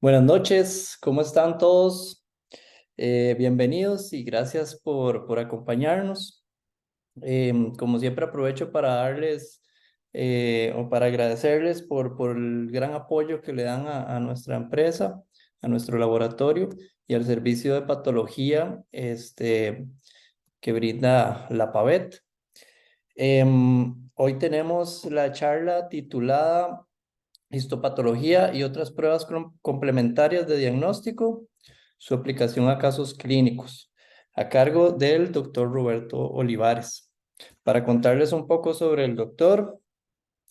Buenas noches, ¿cómo están todos? Bienvenidos y gracias por acompañarnos. Como siempre aprovecho para darles o para agradecerles por el gran apoyo que le dan a nuestra empresa, a nuestro laboratorio y al servicio de patología que brinda la PAVET. Hoy tenemos la charla titulada Histopatología y otras pruebas complementarias de diagnóstico, su aplicación a casos clínicos, a cargo del doctor Roberto Olivares. Para contarles un poco sobre el doctor,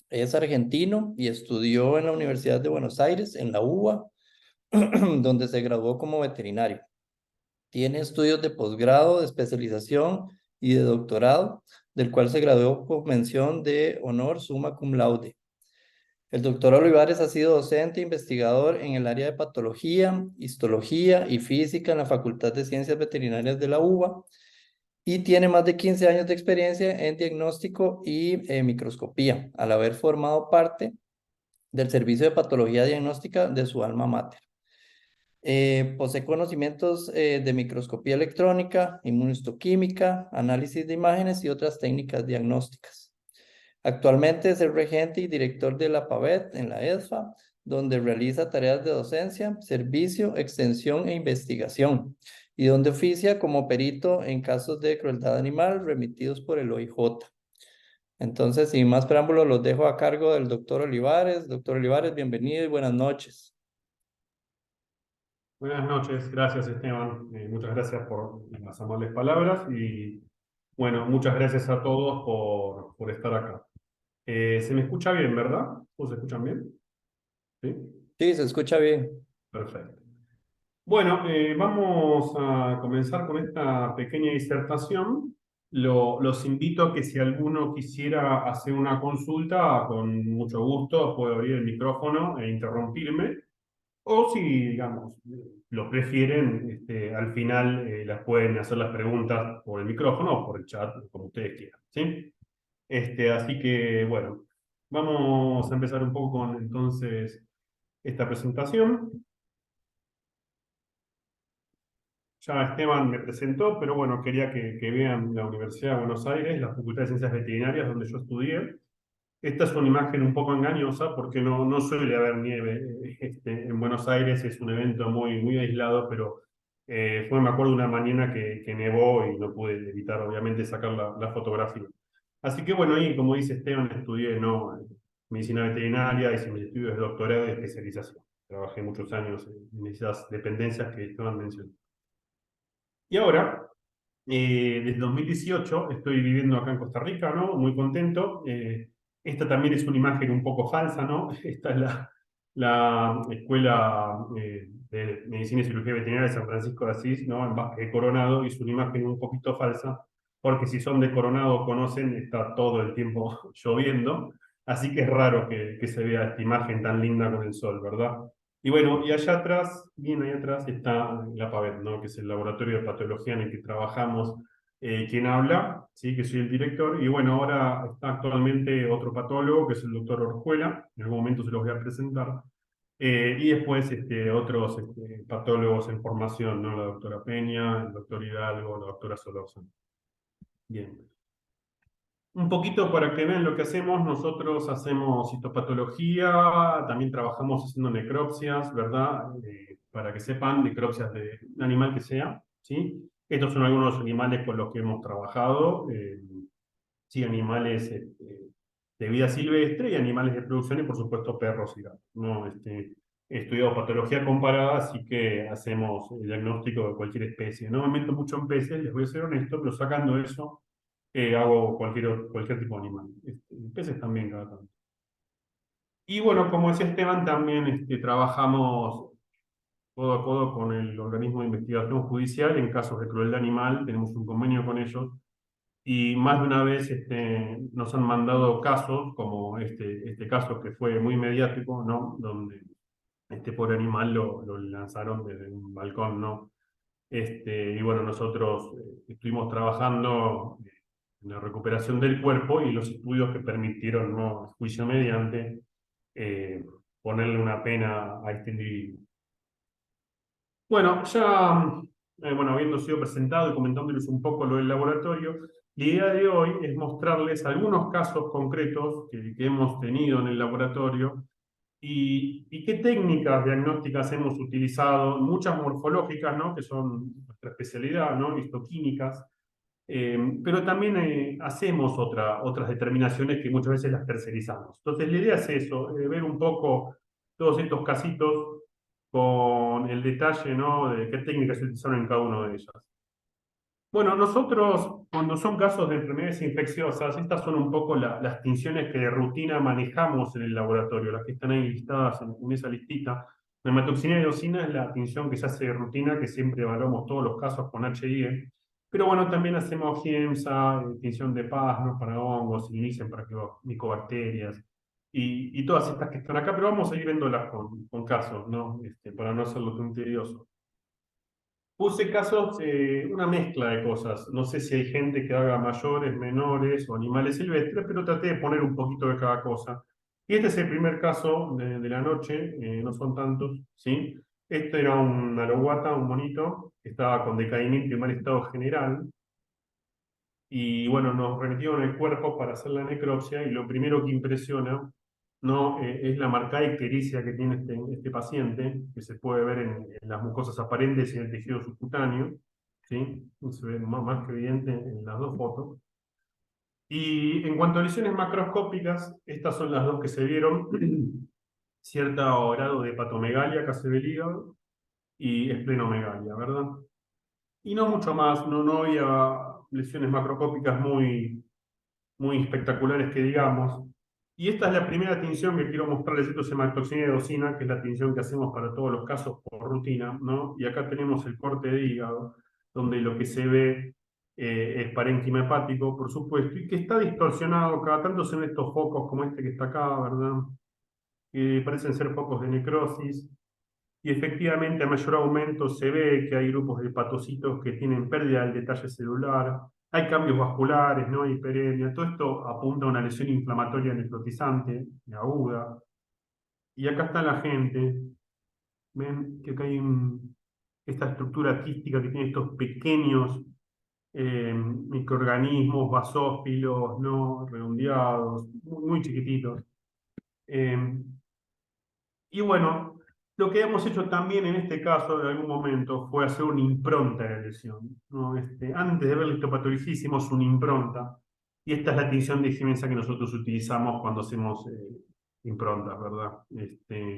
es argentino y estudió en la Universidad de Buenos Aires, en la UBA, donde se graduó como veterinario. Tiene estudios de posgrado, de especialización y de doctorado, del cual se graduó con mención de honor summa cum laude. El doctor Olivares ha sido docente e investigador en el área de patología, histología y física en la Facultad de Ciencias Veterinarias de la UBA y tiene más de 15 años de experiencia en diagnóstico y microscopía, al haber formado parte del servicio de patología diagnóstica de su alma mater. Posee conocimientos de microscopía electrónica, inmunohistoquímica, análisis de imágenes y otras técnicas diagnósticas. Actualmente es el regente y director de la PAVET en la ESFA, donde realiza tareas de docencia, servicio, extensión e investigación, y donde oficia como perito en casos de crueldad animal remitidos por el OIJ. Entonces, sin más preámbulos, los dejo a cargo del doctor Olivares. Doctor Olivares, bienvenido y buenas noches. Buenas noches, gracias Esteban. Muchas gracias por las amables palabras y bueno, muchas gracias a todos por estar acá. ¿Se me escucha bien, verdad? ¿Todos se escuchan bien? Sí, Sí, se escucha bien. perfecto. Bueno, vamos a comenzar con esta pequeña disertación. Los invito a que si alguno quisiera hacer una consulta, con mucho gusto puede abrir el micrófono e interrumpirme. O si, digamos, lo prefieren, al final las pueden hacer las preguntas por el micrófono o por el chat, como ustedes quieran, ¿sí? Así que, bueno, vamos a empezar un poco con, entonces, esta presentación. Ya Esteban me presentó, pero bueno, quería que vean la Universidad de Buenos Aires, la Facultad de Ciencias Veterinarias, donde yo estudié. Esta es una imagen un poco engañosa porque no suele haber nieve en Buenos Aires, es un evento muy aislado, pero me acuerdo, una mañana que nevó y no pude evitar, obviamente, sacar la fotografía. Así que bueno, y como dice Esteban, estudié, ¿no?, medicina veterinaria, hice mis estudios de doctorado y de especialización. Trabajé muchos años en esas dependencias que Esteban mencionó. Y ahora, desde 2018 estoy viviendo acá en Costa Rica, ¿no? Muy contento. Esta también es una imagen un poco falsa, ¿no? Esta es la Escuela de Medicina y Cirugía Veterinaria de San Francisco de Asís, ¿no? En Vázquez de Coronado, y es una imagen un poquito falsa, porque si son de Coronado conocen, está todo el tiempo lloviendo, así que es raro que se vea esta imagen tan linda con el sol, ¿verdad? Y bueno, y allá atrás, bien ahí atrás, está la PAVET, ¿no?, que es el laboratorio de patología en el que trabajamos. Quien habla, ¿sí?, que soy el director. Y bueno, ahora está actualmente otro patólogo, que es el doctor Orjuela. En algún momento se los voy a presentar. Y después otros patólogos en formación, ¿no? La doctora Peña, el doctor Hidalgo, la doctora Solosa. Bien. Un poquito para que vean lo que hacemos. Nosotros hacemos histopatología, también trabajamos haciendo necropsias, ¿verdad? Para que sepan, necropsias de un animal que sea, ¿sí? Estos son algunos animales con los que hemos trabajado, sí, animales de vida silvestre y animales de producción y por supuesto perros y gatos, ¿no? He estudiado patología comparada, así que hacemos el diagnóstico de cualquier especie. No me meto mucho en peces, les voy a ser honesto, pero sacando eso, hago cualquier tipo de animal. Peces también cada tanto. Y bueno, como decía Esteban, también trabajamos codo a codo con el organismo de investigación judicial en casos de crueldad animal. Tenemos un convenio con ellos y más de una vez nos han mandado casos, como este caso que fue muy mediático, ¿no?, donde este pobre animal lo lanzaron desde un balcón, ¿no? Y bueno, nosotros estuvimos trabajando en la recuperación del cuerpo y los estudios que permitieron, ¿no?, juicio mediante, ponerle una pena a este individuo. Bueno, ya, bueno, habiendo sido presentado y comentándoles un poco lo del laboratorio, la idea de hoy es mostrarles algunos casos concretos que hemos tenido en el laboratorio y qué técnicas diagnósticas hemos utilizado, muchas morfológicas, ¿no? Que son nuestra especialidad, ¿no? Histoquímicas, pero también hacemos otras determinaciones que muchas veces las tercerizamos. Entonces, la idea es eso, ver un poco todos estos casitos con el detalle, ¿no? De qué técnicas se utilizaron en cada uno de ellas. Bueno, nosotros, cuando son casos de enfermedades infecciosas, estas son un poco las tinciones que de rutina manejamos en el laboratorio, las que están ahí listadas en esa listita. La hematoxina y eosina es la tinción que se hace de rutina, que siempre evaluamos todos los casos con HIE. Pero bueno, también hacemos GIEMSA, tinción de Paznos para hongos, Inicen para micobacterias, y todas estas que están acá, pero vamos a ir viéndolas con casos, ¿no? Para no hacerlo tan tedioso. Puse casos, una mezcla de cosas. No sé si hay gente que haga mayores, menores o animales silvestres, pero traté de poner un poquito de cada cosa. Y este es el primer caso de la noche, no son tantos, ¿sí? Este era un arahuata, un monito, que estaba con decaimiento y mal estado general. Y bueno, nos remetieron el cuerpo para hacer la necropsia y lo primero que impresiona, ¿no? Es la marcada ictericia que tiene este paciente, que se puede ver en las mucosas aparentes y en el tejido subcutáneo, ¿sí? Se ve más que evidente en las dos fotos. Y en cuanto a lesiones macroscópicas, estas son las dos que se vieron, cierto grado de hepatomegalia, casi del hígado, y esplenomegalia, ¿verdad? Y no mucho más, no había lesiones macroscópicas muy espectaculares que digamos. Y esta es la primera tinción que quiero mostrarles. Esto se llama toxina de docina, que es la tinción que hacemos para todos los casos por rutina, ¿no? Y acá tenemos el corte de hígado, donde lo que se ve es parénquima hepático, por supuesto, y que está distorsionado. Cada tanto se ven estos focos como este que está acá, ¿verdad? Parecen ser focos de necrosis. Y efectivamente, a mayor aumento se ve que hay grupos de hepatocitos que tienen pérdida del detalle celular, hay cambios vasculares, ¿no? Hay hiperemia. Todo esto apunta a una lesión inflamatoria necrotizante, aguda. Y acá está la gente. Ven que acá hay esta estructura quística que tiene estos pequeños microorganismos basófilos, ¿no? Redondeados, muy chiquititos. Eh, Y bueno, lo que hemos hecho también en este caso, en algún momento, fue hacer una impronta de la lesión, ¿no? Antes de ver la histopatología hicimos una impronta, y esta es la tinción de Gimensa que nosotros utilizamos cuando hacemos improntas, ¿verdad?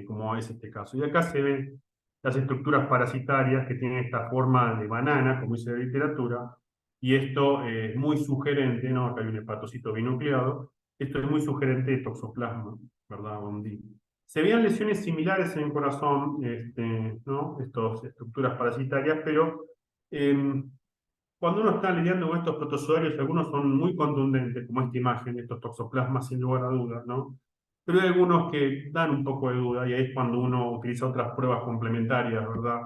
Como es este caso. Y acá se ven las estructuras parasitarias que tienen esta forma de banana, como dice la literatura, y esto es muy sugerente, ¿no? Acá hay un hepatocito binucleado, esto es muy sugerente de toxoplasma, ¿verdad? Bondi. Se veían lesiones similares en el corazón, ¿no? Estas estructuras parasitarias, pero cuando uno está lidiando con estos protozoarios, algunos son muy contundentes, como esta imagen, estos toxoplasmas sin lugar a dudas, ¿no? Pero hay algunos que dan un poco de duda y ahí es cuando uno utiliza otras pruebas complementarias, ¿verdad?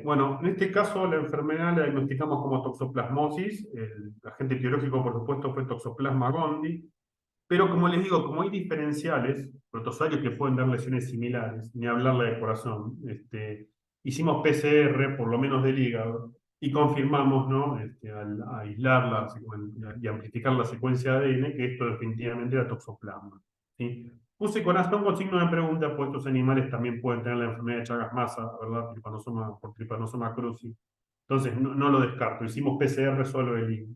Bueno, en este caso la enfermedad la diagnosticamos como toxoplasmosis, el agente etiológico por supuesto fue Toxoplasma gondii, pero como les digo, como hay diferenciales, protozoarios que pueden dar lesiones similares, ni hablarle de corazón, hicimos PCR, por lo menos del hígado, y confirmamos, ¿no? Al aislar y amplificar la secuencia de ADN, que esto definitivamente era toxoplasma. ¿Sí? Puse corazón con signo de pregunta, pues estos animales también pueden tener la enfermedad de Chagas-Massa, ¿verdad? Por tripanosoma cruzi. Entonces, no lo descarto. Hicimos PCR solo del hígado.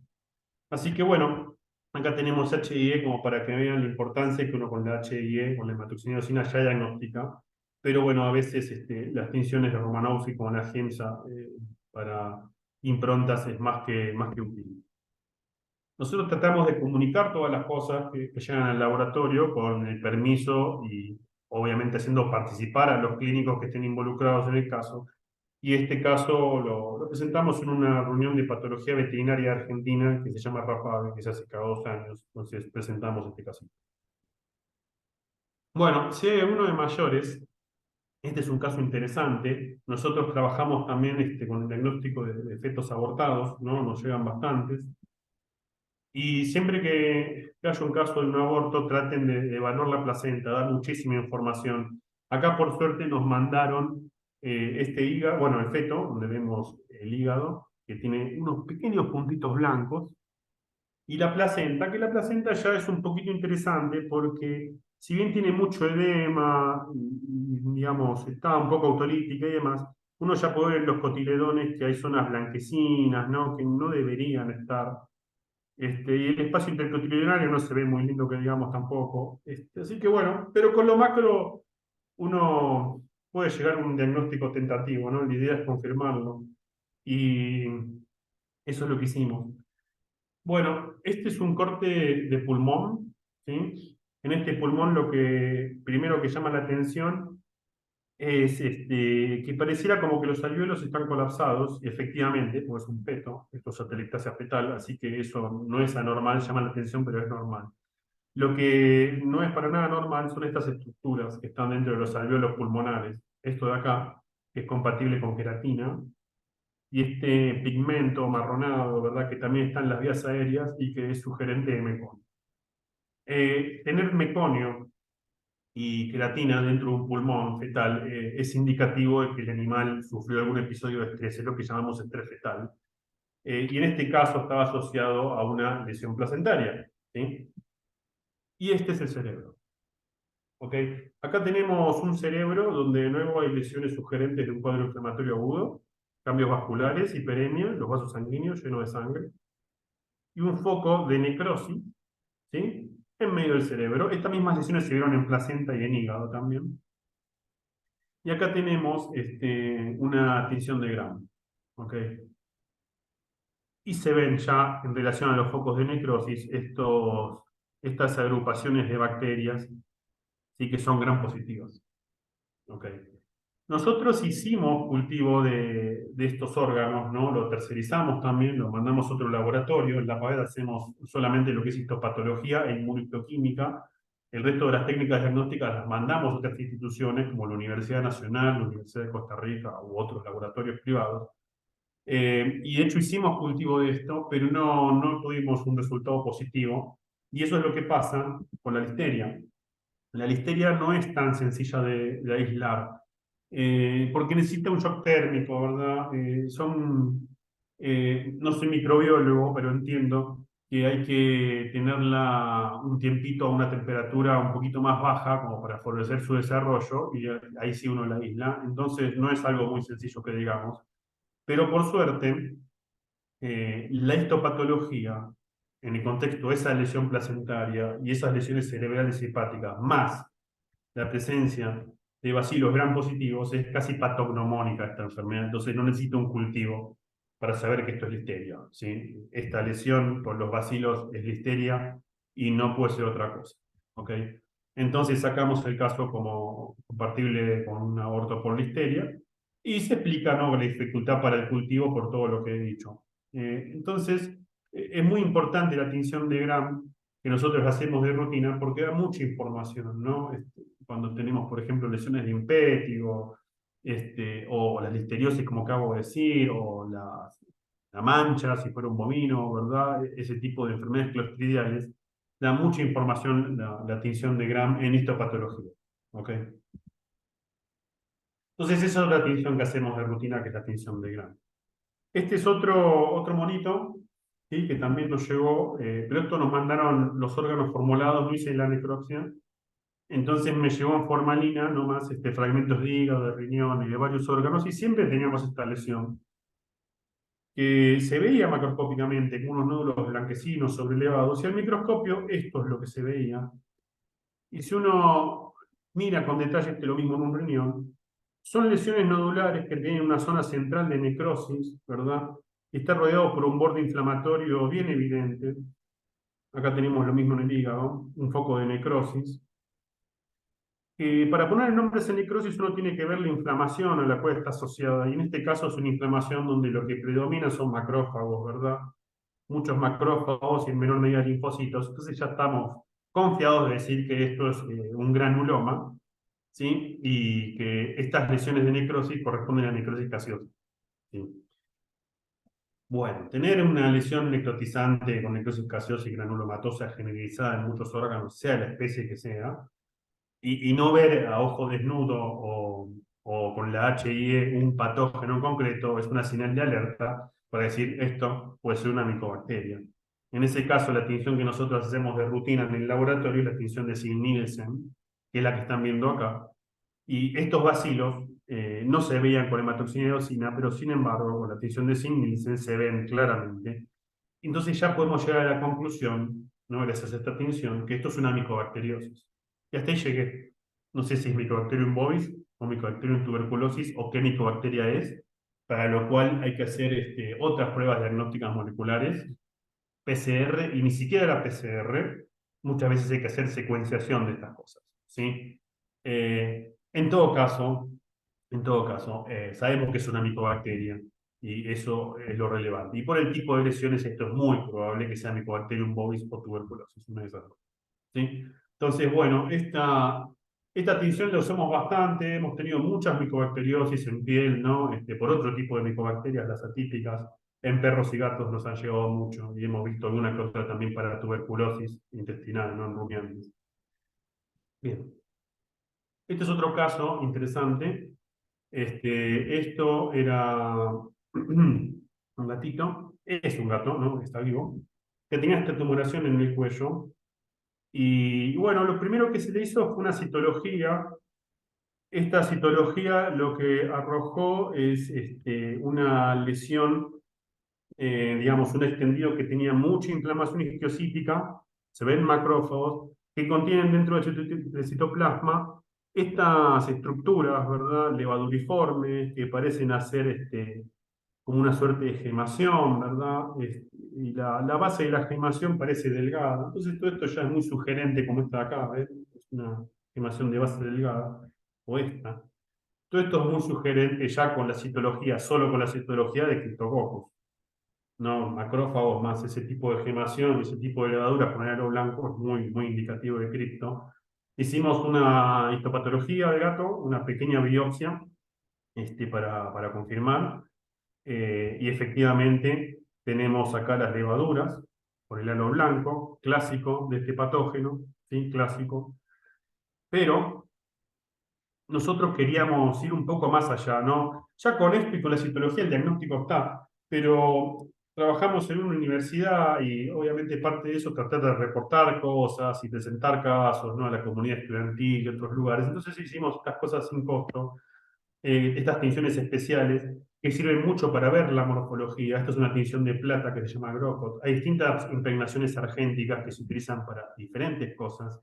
Así que bueno, acá tenemos HIE como para que vean la importancia que uno con la HIE, con la hematoxinidosina ya diagnostica, pero bueno, a veces las tinciones de Romanowski como la GEMSA para improntas es más que útil. Nosotros tratamos de comunicar todas las cosas que llegan al laboratorio con el permiso y obviamente haciendo participar a los clínicos que estén involucrados en el caso. Y este caso lo presentamos en una reunión de patología veterinaria argentina que se llama RAPAVE, que se hace cada 2 años. Entonces presentamos este caso. Bueno, si hay uno de mayores, este es un caso interesante. Nosotros trabajamos también con el diagnóstico de fetos abortados, ¿no? Nos llegan bastantes. Y siempre que haya un caso de un aborto, traten de evaluar la placenta, dar muchísima información. Acá, por suerte, nos mandaron este hígado, bueno, el feto, donde vemos el hígado, que tiene unos pequeños puntitos blancos, y la placenta, que la placenta ya es un poquito interesante porque si bien tiene mucho edema, y, digamos, está un poco autolítica y demás, uno ya puede ver en los cotiledones que hay zonas blanquecinas, ¿no? Que no deberían estar. Y el espacio intercotiledonario no se ve muy lindo que digamos tampoco. Así que bueno, pero con lo macro uno puede llegar a un diagnóstico tentativo, ¿no? La idea es confirmarlo. Y eso es lo que hicimos. Bueno, este es un corte de pulmón, ¿sí? En este pulmón lo que primero que llama la atención es que pareciera como que los alvéolos están colapsados, y efectivamente, pues es un feto, esto es atelectasia fetal, así que eso no es anormal, llama la atención, pero es normal. Lo que no es para nada normal son estas estructuras que están dentro de los alvéolos pulmonares. Esto de acá, que es compatible con queratina, y este pigmento marronado, ¿verdad? Que también está en las vías aéreas y que es sugerente de meconio. Tener meconio y queratina dentro de un pulmón fetal es indicativo de que el animal sufrió algún episodio de estrés, es lo que llamamos estrés fetal. Y en este caso estaba asociado a una lesión placentaria, ¿sí? Y este es el cerebro. ¿Ok? Acá tenemos un cerebro donde de nuevo hay lesiones sugerentes de un cuadro inflamatorio agudo, cambios vasculares, hiperemia, los vasos sanguíneos llenos de sangre, y un foco de necrosis, ¿sí? En medio del cerebro. Estas mismas lesiones se vieron en placenta y en hígado también. Y acá tenemos una tinción de Gram. ¿Ok? Y se ven ya en relación a los focos de necrosis estas agrupaciones de bacterias, sí, que son Gram positivas. ¿Ok? Nosotros hicimos cultivo de estos órganos, ¿no? Lo tercerizamos también, lo mandamos a otro laboratorio. En la PAVED hacemos solamente lo que es histopatología e inmunohistoquímica. El resto de las técnicas diagnósticas las mandamos a otras instituciones como la Universidad Nacional, la Universidad de Costa Rica u otros laboratorios privados. Y de hecho hicimos cultivo de esto, pero no tuvimos un resultado positivo. Y eso es lo que pasa con la listeria. La listeria no es tan sencilla de aislar, porque necesita un shock térmico, ¿verdad? No soy microbiólogo, pero entiendo que hay que tenerla un tiempito a una temperatura un poquito más baja como para favorecer su desarrollo, y ahí sí uno la aísla. Entonces no es algo muy sencillo que digamos. Pero por suerte, la histopatología, en el contexto de esa lesión placentaria y esas lesiones cerebrales hepáticas, más la presencia de bacilos gram positivos, es casi patognomónica esta enfermedad. Entonces no necesita un cultivo para saber que esto es listeria, ¿sí? Esta lesión por los bacilos es listeria y no puede ser otra cosa. ¿Ok? Entonces sacamos el caso como compatible con una ortoporlisteria y se explica, ¿no?, la dificultad para el cultivo por todo lo que he dicho. Entonces, es muy importante la tinción de Gram que nosotros hacemos de rutina porque da mucha información, ¿no? Cuando tenemos, por ejemplo, lesiones de impétigo, o la listeriosis, como acabo de decir, o la mancha, si fuera un bovino, ¿verdad? Ese tipo de enfermedades clostridiales, da mucha información la tinción de Gram en histopatología. ¿Ok? Entonces, esa es otra tinción que hacemos de rutina, que es la tinción de Gram. Este es otro monito, ¿sí?, que también nos llegó, pero esto nos mandaron los órganos formulados, no hice la necropsia. Entonces me llegó en formalina nomás fragmentos de hígado, de riñón y de varios órganos, y siempre teníamos esta lesión que se veía macroscópicamente como unos nódulos blanquecinos sobrelevados, y al microscopio esto es lo que se veía. Y si uno mira con detalle lo mismo en un riñón, son lesiones nodulares que tienen una zona central de necrosis, ¿verdad? Y está rodeado por un borde inflamatorio bien evidente. Acá tenemos lo mismo en el hígado, un foco de necrosis. Para poner nombres en necrosis uno tiene que ver la inflamación a la cual está asociada, y en este caso es una inflamación donde lo que predomina son macrófagos, ¿verdad? Muchos macrófagos y en menor medida linfocitos. Entonces ya estamos confiados de decir que esto es un granuloma, ¿sí? Y que estas lesiones de necrosis corresponden a necrosis gaseosa, ¿sí? Bueno, tener una lesión necrotizante con necrosis gaseosa y granulomatosa generalizada en muchos órganos, sea la especie que sea, y no ver a ojo desnudo o con la HIE un patógeno en concreto, es una señal de alerta para decir esto puede ser una micobacteria. En ese caso, la tinción que nosotros hacemos de rutina en el laboratorio es la tinción de Zinn-Nielsen, que es la que están viendo acá. Y estos bacilos no se veían con hematoxina y eosina, pero sin embargo, con la tinción de Zinn-Nielsen se ven claramente. Entonces ya podemos llegar a la conclusión, ¿no? Gracias a esta tinción, que esto es una micobacteriosis. Y hasta ahí llegué. No sé si es Mycobacterium bovis o Mycobacterium tuberculosis o qué micobacteria es, para lo cual hay que hacer otras pruebas diagnósticas moleculares, PCR, y ni siquiera la PCR, muchas veces hay que hacer secuenciación de estas cosas, ¿sí? En todo caso, sabemos que es una micobacteria y eso es lo relevante. Y por el tipo de lesiones, esto es muy probable que sea Mycobacterium bovis o tuberculosis, una de esas dos. ¿Sí? Entonces, bueno, esta tinción la usamos bastante, hemos tenido muchas micobacteriosis en piel, ¿no? Por otro tipo de micobacterias, las atípicas, en perros y gatos nos han llegado mucho y hemos visto alguna que otra también para tuberculosis intestinal, ¿no? En rumiantes. Bien, este es otro caso interesante. Esto era un gatito, es un gato, ¿no? Está vivo, que tenía esta tumoración en el cuello. Y bueno, lo primero que se le hizo fue una citología. Esta citología lo que arrojó es una lesión, digamos, un extendido que tenía mucha inflamación isquiosítica. Se ven macrófagos que contienen dentro del citoplasma estas estructuras, ¿verdad? Levaduriformes que parecen hacer como una suerte de gemación, ¿verdad? Y la base de la gemación parece delgada. Entonces todo esto ya es muy sugerente, como está acá, ¿ves? Es una gemación de base delgada, o esta. Todo esto es muy sugerente ya con la citología, solo con la citología de Cryptococcus. No, macrófagos más ese tipo de gemación, ese tipo de levaduras con halo blanco es muy, muy indicativo de cripto. Hicimos una histopatología de gato, una pequeña biopsia para confirmar. Y efectivamente tenemos acá las levaduras por el halo blanco, clásico de este patógeno, ¿sí? Clásico. Pero nosotros queríamos ir un poco más allá, ¿no? Ya con esto y con la citología el diagnóstico está, pero trabajamos en una universidad y obviamente parte de eso tratar de reportar cosas y presentar casos, ¿no? A la comunidad estudiantil y otros lugares. Entonces hicimos estas cosas sin costo, estas tinciones especiales que sirven mucho para ver la morfología. Esta es una tinción de plata que se llama Grocott. Hay distintas impregnaciones argénticas que se utilizan para diferentes cosas.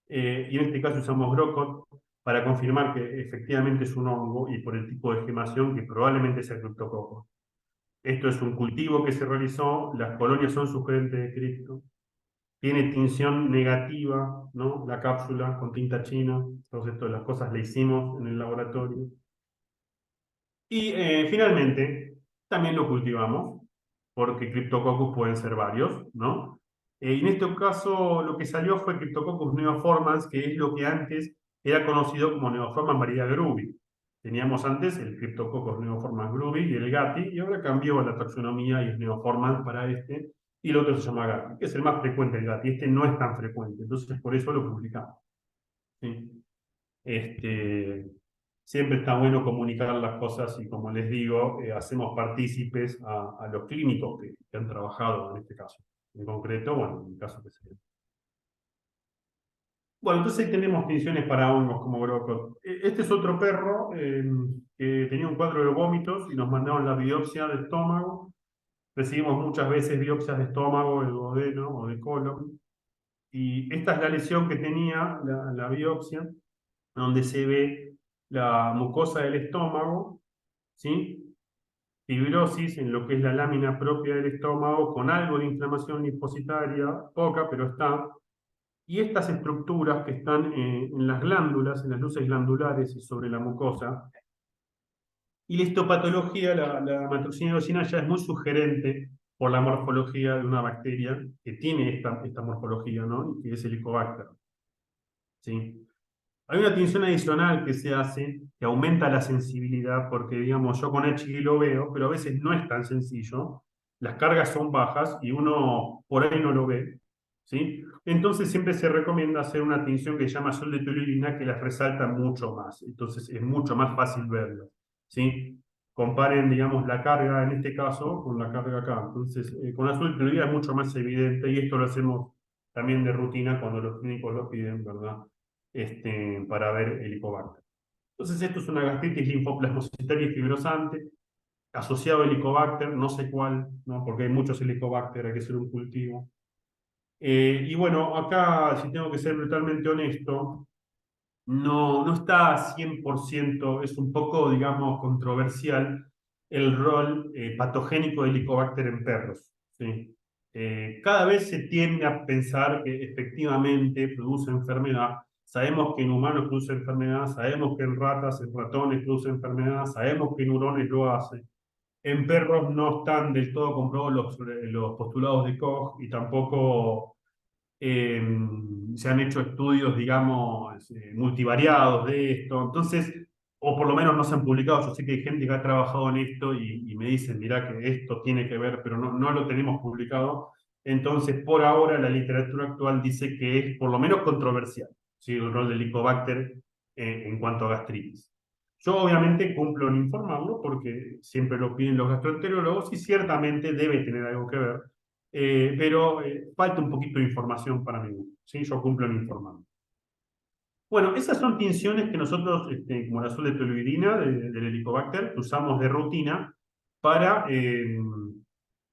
Y en este caso usamos Grocott para confirmar que efectivamente es un hongo y por el tipo de gemación que probablemente sea criptococo. Esto es un cultivo que se realizó, las colonias son sugerentes de cripto, tiene tinción negativa, ¿no? La cápsula con tinta china, todas estas las cosas las hicimos en el laboratorio. Y finalmente, también lo cultivamos, porque Cryptococcus pueden ser varios, ¿no? Y en este caso, lo que salió fue Cryptococcus neoformans, que es lo que antes era conocido como Neoformans Maria grubi. Teníamos antes el Cryptococcus neoformans grubi y el Gatti, y ahora cambió la taxonomía y es Neoformans para y el otro se llama Gatti, que es el más frecuente, el Gatti. Este no es tan frecuente, entonces por eso lo publicamos. ¿Sí? Este, Siempre está bueno comunicar las cosas y como les digo, hacemos partícipes a los clínicos que han trabajado en este caso. En concreto, bueno, en el caso que se... Bueno, entonces ahí tenemos tinciones para hongos como Grocott. Este es otro perro que tenía un cuadro de vómitos y nos mandaron la biopsia de estómago. Recibimos muchas veces biopsias de estómago, de duodeno o de colon. Y esta es la lesión que tenía la biopsia, donde se ve la mucosa del estómago, ¿sí? Fibrosis en lo que es la lámina propia del estómago, con algo de inflamación linfocitaria, poca, pero está. Y estas estructuras que están en las glándulas, en las luces glandulares y sobre la mucosa. Y la histopatología, la matroxina ya es muy sugerente por la morfología de una bacteria que tiene esta morfología, ¿no? Y que es el Helicobacter. ¿Sí? Hay una tinción adicional que se hace que aumenta la sensibilidad porque, digamos, yo con HI lo veo, pero a veces no es tan sencillo. Las cargas son bajas y uno por ahí no lo ve, ¿sí? Entonces siempre se recomienda hacer una tinción que se llama sol de toluidina, que las resalta mucho más. Entonces es mucho más fácil verlo, ¿sí? Comparen, digamos, la carga en este caso con la carga acá. Entonces, con azul de toluidina es mucho más evidente, y esto lo hacemos también de rutina cuando los clínicos lo piden, ¿verdad? Para ver Helicobacter. Entonces, esto es una gastritis linfoplasmocitaria y fibrosante, asociado a Helicobacter, no sé cuál, ¿no? Porque hay muchos Helicobacter, hay que hacer un cultivo. Y bueno, acá, si tengo que ser brutalmente honesto, no está 100%, es un poco, digamos, controversial el rol patogénico de Helicobacter en perros, ¿sí? Cada vez se tiende a pensar que efectivamente produce enfermedad. Sabemos que en humanos produce enfermedad, sabemos que en ratas, en ratones produce enfermedad, sabemos que en hurones lo hace. En perros no están del todo comprobados los postulados de Koch, y tampoco eh, se han hecho estudios, digamos, multivariados de esto. Entonces, o por lo menos no se han publicado. Yo sé que hay gente que ha trabajado en esto y me dicen, mirá que esto tiene que ver, pero no lo tenemos publicado. Entonces, por ahora, la literatura actual dice que es por lo menos controversial, ¿sí? El rol del Helicobacter en cuanto a gastritis. Yo obviamente cumplo en informarlo porque siempre lo piden los gastroenterólogos y ciertamente debe tener algo que ver, pero falta un poquito de información para mí, ¿sí? Yo cumplo en informando. Bueno, esas son tinciones que nosotros, como la sol de toluidina, del Helicobacter, que usamos de rutina para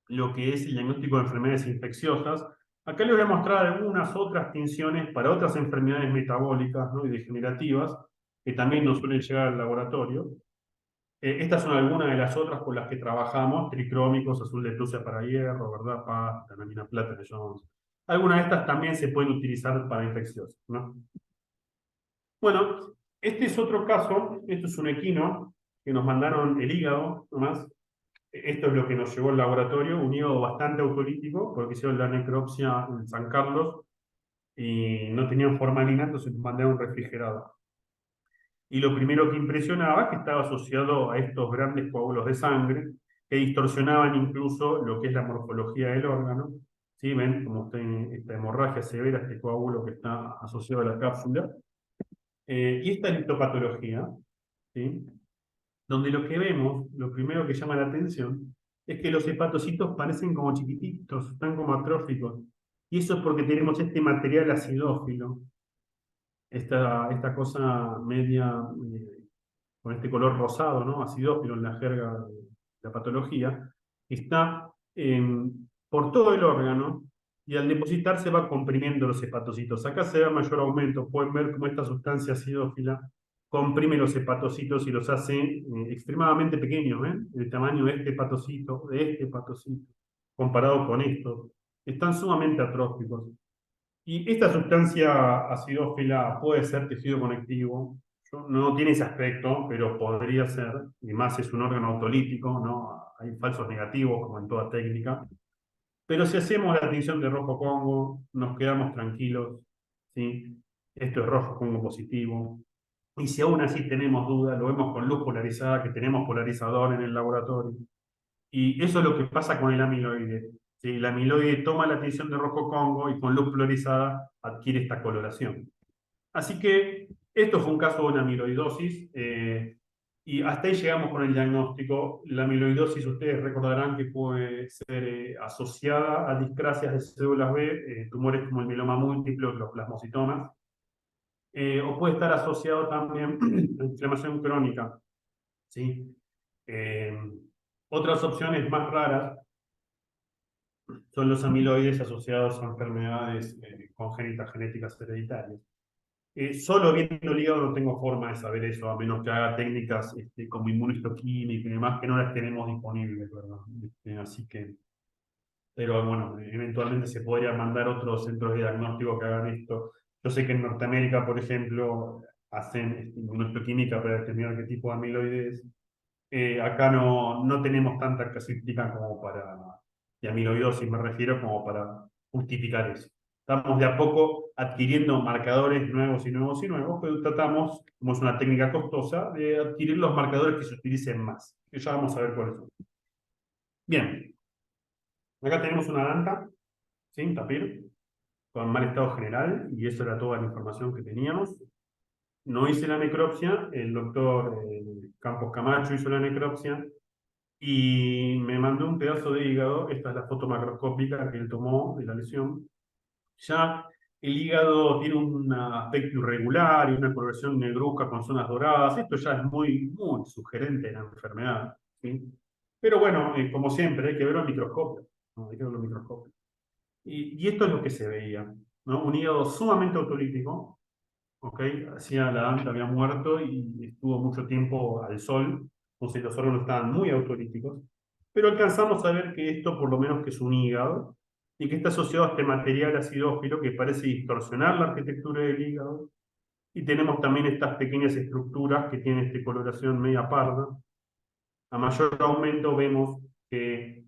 lo que es el diagnóstico de enfermedades infecciosas. Acá les voy a mostrar algunas otras tinciones para otras enfermedades metabólicas, ¿no? Y degenerativas, que también nos suelen llegar al laboratorio. Estas son algunas de las otras con las que trabajamos: tricrómicos, azul de Prusia para hierro, ¿verdad? Paz, tanamina plata de Jones. Algunas de estas también se pueden utilizar para infecciosas, ¿no? Bueno, este es otro caso. Esto es un equino que nos mandaron el hígado, nomás. Esto es lo que nos llegó al laboratorio, un hígado bastante autolítico, porque hicieron la necropsia en San Carlos y no tenían formalina, entonces nos mandaron refrigerado. Y lo primero que impresionaba es que estaba asociado a estos grandes coágulos de sangre que distorsionaban incluso lo que es la morfología del órgano. ¿Sí? ¿Ven cómo está esta hemorragia severa, este coágulo que está asociado a la cápsula? Y esta liptopatología, ¿sí? Donde lo que vemos, lo primero que llama la atención, es que los hepatocitos parecen como chiquititos, están como atróficos. Y eso es porque tenemos este material acidófilo, esta cosa media con este color rosado, ¿no? Acidófilo en la jerga de la patología, está por todo el órgano, y al depositarse va comprimiendo los hepatocitos. Acá se da mayor aumento. Pueden ver cómo esta sustancia acidófila comprime los hepatocitos y los hace extremadamente pequeños, ¿eh? El tamaño de este hepatocito, comparado con estos. Están sumamente atróficos. Y esta sustancia acidófila puede ser tejido conectivo. No tiene ese aspecto, pero podría ser, y más es un órgano autolítico, ¿no? Hay falsos negativos, como en toda técnica. Pero si hacemos la tinción de rojo Congo, nos quedamos tranquilos, ¿sí? Esto es rojo Congo positivo. Y si aún así tenemos dudas, lo vemos con luz polarizada, que tenemos polarizador en el laboratorio. Y eso es lo que pasa con el amiloide. ¿Sí? El amiloide toma la tinción de rojo Congo y con luz polarizada adquiere esta coloración. Así que esto fue un caso de una amiloidosis, y hasta ahí llegamos con el diagnóstico. La amiloidosis, ustedes recordarán que puede ser asociada a discrasias de células B, tumores como el mieloma múltiple o los plasmocitomas, o puede estar asociado también a inflamación crónica, ¿sí? Eh, Otras opciones más raras son los amiloides asociados a enfermedades congénitas genéticas hereditarias. Solo viendo el hígado no tengo forma de saber eso, a menos que haga técnicas como inmunohistoquímica y demás, que no las tenemos disponibles, ¿verdad? Así que, pero bueno, eventualmente se podría mandar otros centros de diagnóstico que hagan esto. Yo sé que en Norteamérica, por ejemplo, hacen inmunohistoquímica para determinar qué tipo de amiloides. Acá no tenemos tanta casuística como para, de amiloidosis me refiero, como para justificar eso. Estamos de a poco adquiriendo marcadores nuevos y nuevos y nuevos, pero tratamos, como es una técnica costosa, de adquirir los marcadores que se utilicen más, que ya vamos a ver cuáles son. Bien, acá tenemos una danta, ¿sí? Tapir, con mal estado general, y eso era toda la información que teníamos. No hice la necropsia, el doctor Campos Camacho hizo la necropsia, y me mandó un pedazo de hígado. Esta es la foto macroscópica que él tomó de la lesión. Ya el hígado tiene un aspecto irregular y una coloración negruzca con zonas doradas. Esto ya es muy, muy sugerente de la enfermedad, ¿sí? Pero bueno, como siempre, hay que verlo al microscopio, ¿no? Hay que verlo al microscopio. Y esto es lo que se veía, ¿no? Un hígado sumamente autolítico, ¿ok? Hacía la danta, había muerto y estuvo mucho tiempo al sol, entonces los órganos estaban muy autolíticos. Pero alcanzamos a ver que esto, por lo menos, que es un hígado, y que está asociado a este material acidófilo que parece distorsionar la arquitectura del hígado. Y tenemos también estas pequeñas estructuras que tienen esta coloración media parda. A mayor aumento vemos que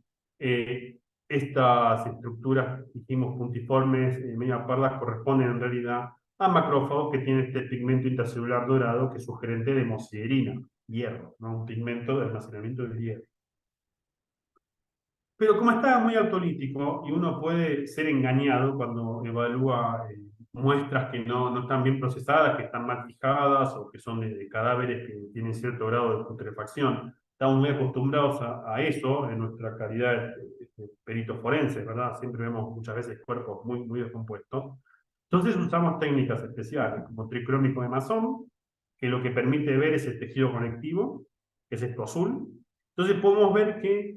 estas estructuras, dijimos, puntiformes, media pardas, corresponden en realidad a macrófagos que tienen este pigmento intracelular dorado que es sugerente de hemosiderina, hierro, ¿no? Un pigmento de almacenamiento del hierro. Pero como estaba muy autolítico y uno puede ser engañado cuando evalúa muestras que no están bien procesadas, que están mal fijadas o que son de cadáveres que tienen cierto grado de putrefacción. Estamos muy acostumbrados a eso en nuestra calidad de peritos forenses, ¿verdad? Siempre vemos muchas veces cuerpos muy, muy descompuestos. Entonces usamos técnicas especiales como tricrómico de Masson, que lo que permite ver es el tejido conectivo, que es esto azul. Entonces podemos ver que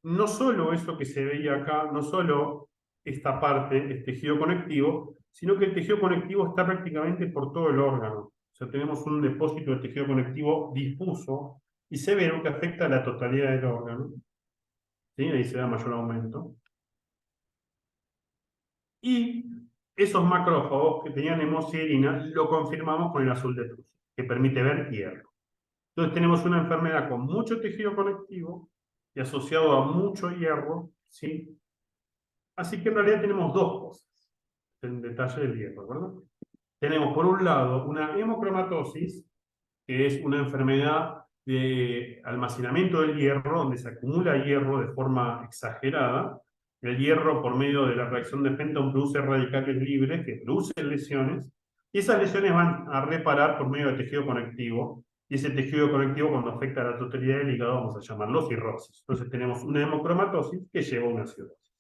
no solo eso que se veía acá, no solo esta parte, el tejido conectivo, sino que el tejido conectivo está prácticamente por todo el órgano. O sea, tenemos un depósito de tejido conectivo difuso y severo que afecta a la totalidad del órgano. ¿Sí? Ahí se da mayor aumento. Y esos macrófagos que tenían hemosiderina lo confirmamos con el azul de Prusia, que permite ver hierro. Entonces tenemos una enfermedad con mucho tejido conectivo y asociado a mucho hierro, ¿sí? Así que en realidad tenemos dos cosas en detalle del hierro, ¿verdad? Tenemos por un lado una hemocromatosis, que es una enfermedad de almacenamiento del hierro, donde se acumula hierro de forma exagerada. El hierro, por medio de la reacción de Fenton, produce radicales libres que producen lesiones, y esas lesiones van a reparar por medio del tejido conectivo, y ese tejido conectivo, cuando afecta a la totalidad del hígado, vamos a llamarlo cirrosis. Entonces tenemos una hemocromatosis que lleva a una cirrosis.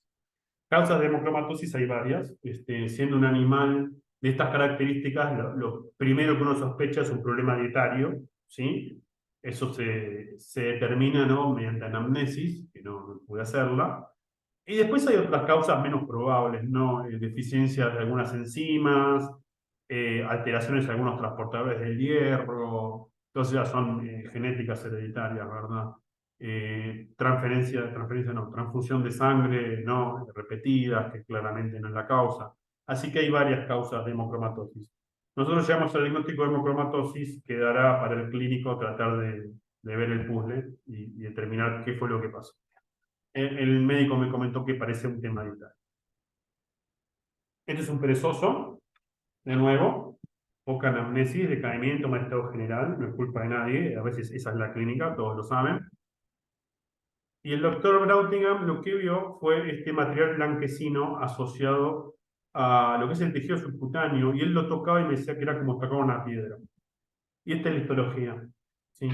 Causas de hemocromatosis hay varias. Siendo un animal de estas características, lo primero que uno sospecha es un problema dietario, ¿sí? Eso se determina, ¿no?, mediante anamnesis, que no pude hacerla. Y después hay otras causas menos probables, ¿no? Deficiencias de algunas enzimas, alteraciones de algunos transportadores del hierro, entonces ya son genéticas hereditarias, ¿verdad? Transfusión de sangre no repetidas, que claramente no es la causa. Así que hay varias causas de hemocromatosis. Nosotros llamamos al diagnóstico de hemocromatosis, que dará para el clínico tratar de ver el puzzle y determinar qué fue lo que pasó. El médico me comentó que parece un tema vital. Este es un perezoso, de nuevo, poca anamnesis, decaimiento, mal estado general, no es culpa de nadie, a veces esa es la clínica, todos lo saben. Y el doctor Brautigam lo que vio fue este material blanquecino asociado a lo que es el tejido subcutáneo, y él lo tocaba y me decía que era como tocar una piedra. Y esta es la histología, ¿sí?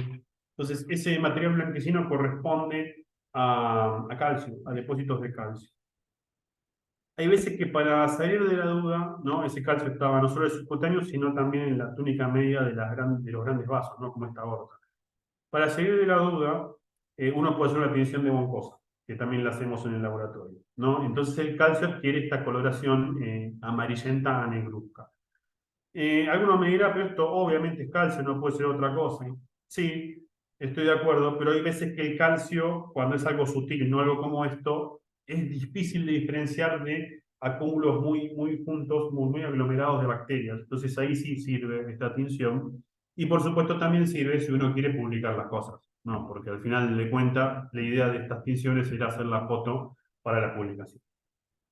Entonces, ese material blanquecino corresponde a calcio, a depósitos de calcio. Hay veces que para salir de la duda, ¿no?, ese calcio estaba no solo en el subcutáneo, sino también en la túnica media de los grandes vasos, ¿no?, como esta aorta. Para salir de la duda, uno puede hacer una tinción de Boncosa, que también la hacemos en el laboratorio, ¿no? Entonces el calcio adquiere esta coloración amarillenta a negruzca. Alguno me dirá, pero esto obviamente es calcio, no puede ser otra cosa. Sí, estoy de acuerdo, pero hay veces que el calcio, cuando es algo sutil, no algo como esto, es difícil de diferenciar de acúmulos muy, muy juntos, muy, muy aglomerados de bacterias. Entonces ahí sí sirve esta tinción. Y por supuesto también sirve si uno quiere publicar las cosas, ¿no? Porque al final de cuentas, la idea de estas tinciones era hacer la foto para la publicación.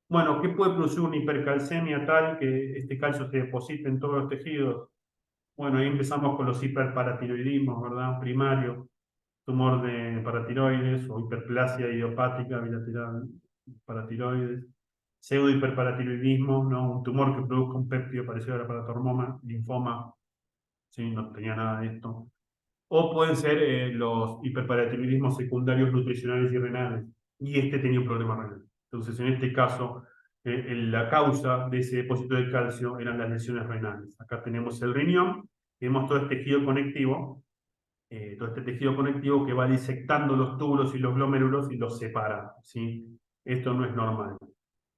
Bueno, ¿qué puede producir una hipercalcemia tal que este calcio se deposite en todos los tejidos? Bueno, ahí empezamos con los hiperparatiroidismos, ¿verdad? Primario, tumor de paratiroides o hiperplasia idiopática bilateral paratiroides. pseudohiperparatiroidismo, ¿no? Un tumor que produzca un péptido parecido a la paratormoma, linfoma, ¿sí? No tenía nada de esto. O pueden ser los hiperparatiroidismos secundarios nutricionales y renales. Y este tenía un problema renal. Entonces, en este caso, la causa de ese depósito de calcio eran las lesiones renales. Acá tenemos el riñón, tenemos todo este tejido conectivo que va disectando los túbulos y los glomérulos y los separa, ¿sí? Esto no es normal.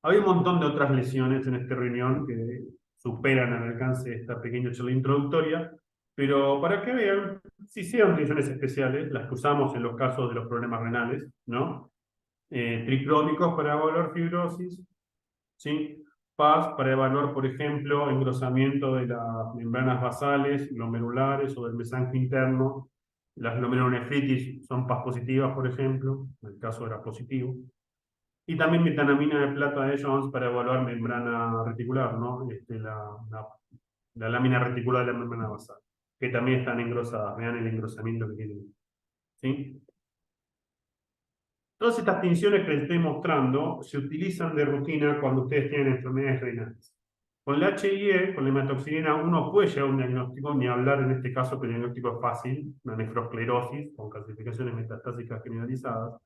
Hay un montón de otras lesiones en este riñón que superan el alcance de esta pequeña charla introductoria, pero para que vean, si sean lesiones especiales, las que usamos en los casos de los problemas renales, ¿no? Tricrónicos para evaluar fibrosis, ¿sí? PAS para evaluar, por ejemplo, engrosamiento de las membranas basales, glomerulares o del mesange interno. Las glomerulonefritis son PAS positivas, por ejemplo, en el caso era positivo. Y también metanamina de plata de Jones para evaluar membrana reticular, ¿no? La lámina reticular de la membrana basal, que también están engrosadas. Vean el engrosamiento que tienen. ¿Sí? Todas estas tinciones que les estoy mostrando se utilizan de rutina cuando ustedes tienen enfermedades renales. Con la HIE, con la hematoxilina, uno puede llegar a un diagnóstico, ni hablar en este caso que el diagnóstico es fácil, una nefrosclerosis con calcificaciones metastásicas generalizadas.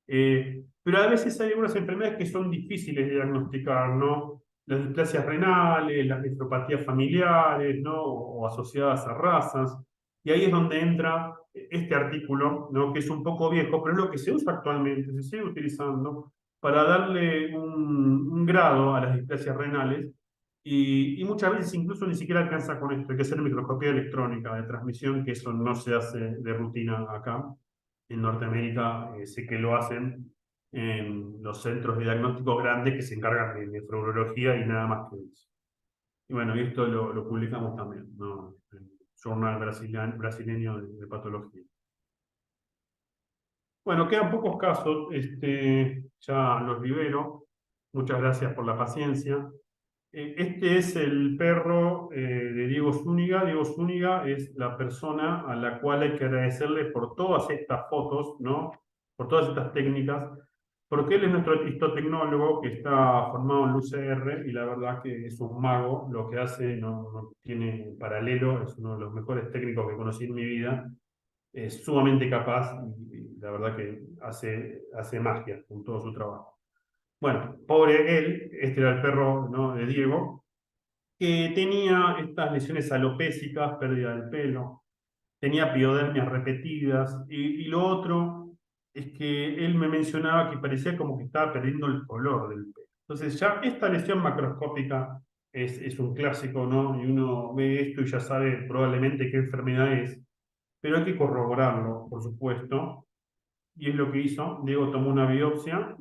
Pero a veces hay algunas enfermedades que son difíciles de diagnosticar, ¿no? Las displasias renales, las nefropatías familiares, ¿no? O asociadas a razas. Y ahí es donde entra este artículo, ¿no? Que es un poco viejo, pero es lo que se usa actualmente, se sigue utilizando para darle un grado a las displasias renales. Y muchas veces incluso ni siquiera alcanza con esto, hay que hacer microscopía electrónica de transmisión, que eso no se hace de rutina acá. En Norteamérica sé que lo hacen en los centros de diagnóstico grandes que se encargan de nefrología y nada más que eso. Y bueno, y esto lo publicamos también, ¿no? En el Journal Brasileño de Patología. Bueno, quedan pocos casos, ya los libero. Muchas gracias por la paciencia. Este es el perro de Diego Zúñiga. Diego Zúñiga es la persona a la cual hay que agradecerle por todas estas fotos, ¿no? Por todas estas técnicas, porque él es nuestro histotecnólogo que está formado en UCR y la verdad que es un mago. Lo que hace no tiene paralelo, es uno de los mejores técnicos que conocí en mi vida. Es sumamente capaz y la verdad que hace magia con todo su trabajo. Bueno, pobre él, este era el perro, ¿no? De Diego, que tenía estas lesiones alopésicas, pérdida del pelo, tenía piodermias repetidas, y lo otro es que él me mencionaba que parecía como que estaba perdiendo el color del pelo. Entonces ya esta lesión macroscópica es un clásico, ¿no? Y uno ve esto y ya sabe probablemente qué enfermedad es, pero hay que corroborarlo, por supuesto. Y es lo que hizo. Diego tomó una biopsia,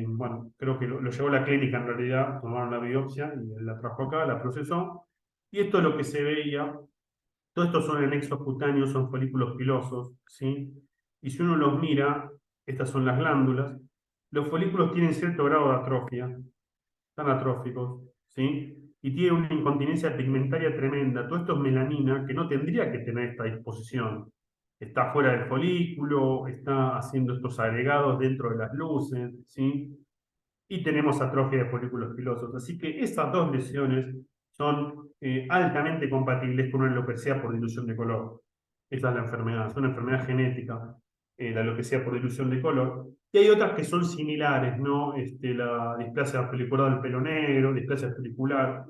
bueno, creo que lo llevó a la clínica en realidad, tomaron la biopsia y la trajo acá, la procesó. Y esto es lo que se veía. Todos estos son anexos cutáneos, son folículos pilosos, ¿sí? Y si uno los mira, estas son las glándulas. Los folículos tienen cierto grado de atrofia, están atróficos, ¿sí? Y tienen una incontinencia pigmentaria tremenda. Todo esto es melanina que no tendría que tener esta disposición. Está fuera del folículo, está haciendo estos agregados dentro de las luces, ¿sí? Y tenemos atrofia de folículos pilosos. Así que estas dos lesiones son altamente compatibles con una alopecia por dilución de color. Esta es la enfermedad, es una enfermedad genética, la alopecia por dilución de color. Y hay otras que son similares, ¿no? La displasia folicular del pelo negro, displasia folicular,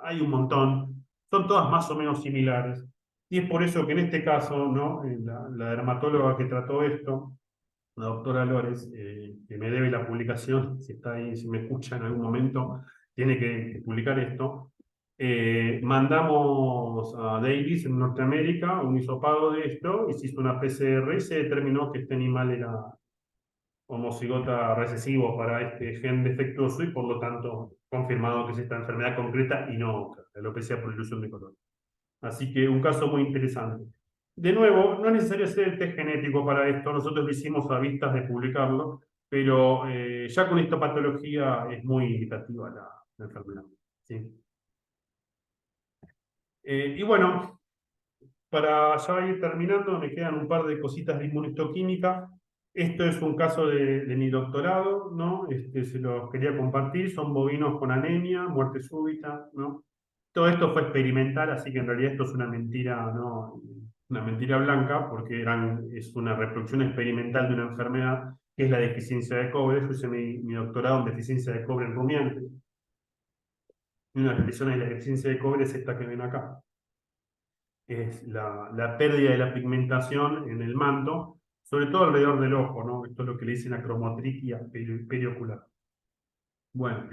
hay un montón. Son todas más o menos similares. Y es por eso que en este caso, ¿no? La dermatóloga que trató esto, la doctora Lores, que me debe la publicación, si está ahí, si me escucha en algún momento, tiene que publicar esto. Mandamos a Davis en Norteamérica un hisopado de esto y se hizo una PCR y se determinó que este animal era homocigota recesivo para este gen defectuoso y por lo tanto confirmado que es esta enfermedad concreta y no otra, la alopecia por ilusión de color. Así que un caso muy interesante. De nuevo, no es necesario hacer el test genético para esto, nosotros lo hicimos a vistas de publicarlo, pero ya con histopatología es muy indicativa la enfermedad. ¿Sí? Y bueno, para ya ir terminando, me quedan un par de cositas de inmunohistoquímica. Esto es un caso de mi doctorado, ¿no? Se los quería compartir. Son bovinos con anemia, muerte súbita, ¿no? Todo esto fue experimental, así que en realidad esto es una mentira, ¿no? Una mentira blanca, porque es una reproducción experimental de una enfermedad que es la deficiencia de cobre. Yo hice mi doctorado en deficiencia de cobre en rumiantes. Y una de las lesiones de la deficiencia de cobre es esta que ven acá. Es la pérdida de la pigmentación en el manto, sobre todo alrededor del ojo, ¿no? Esto es lo que le dicen acromotriquia periocular. Bueno,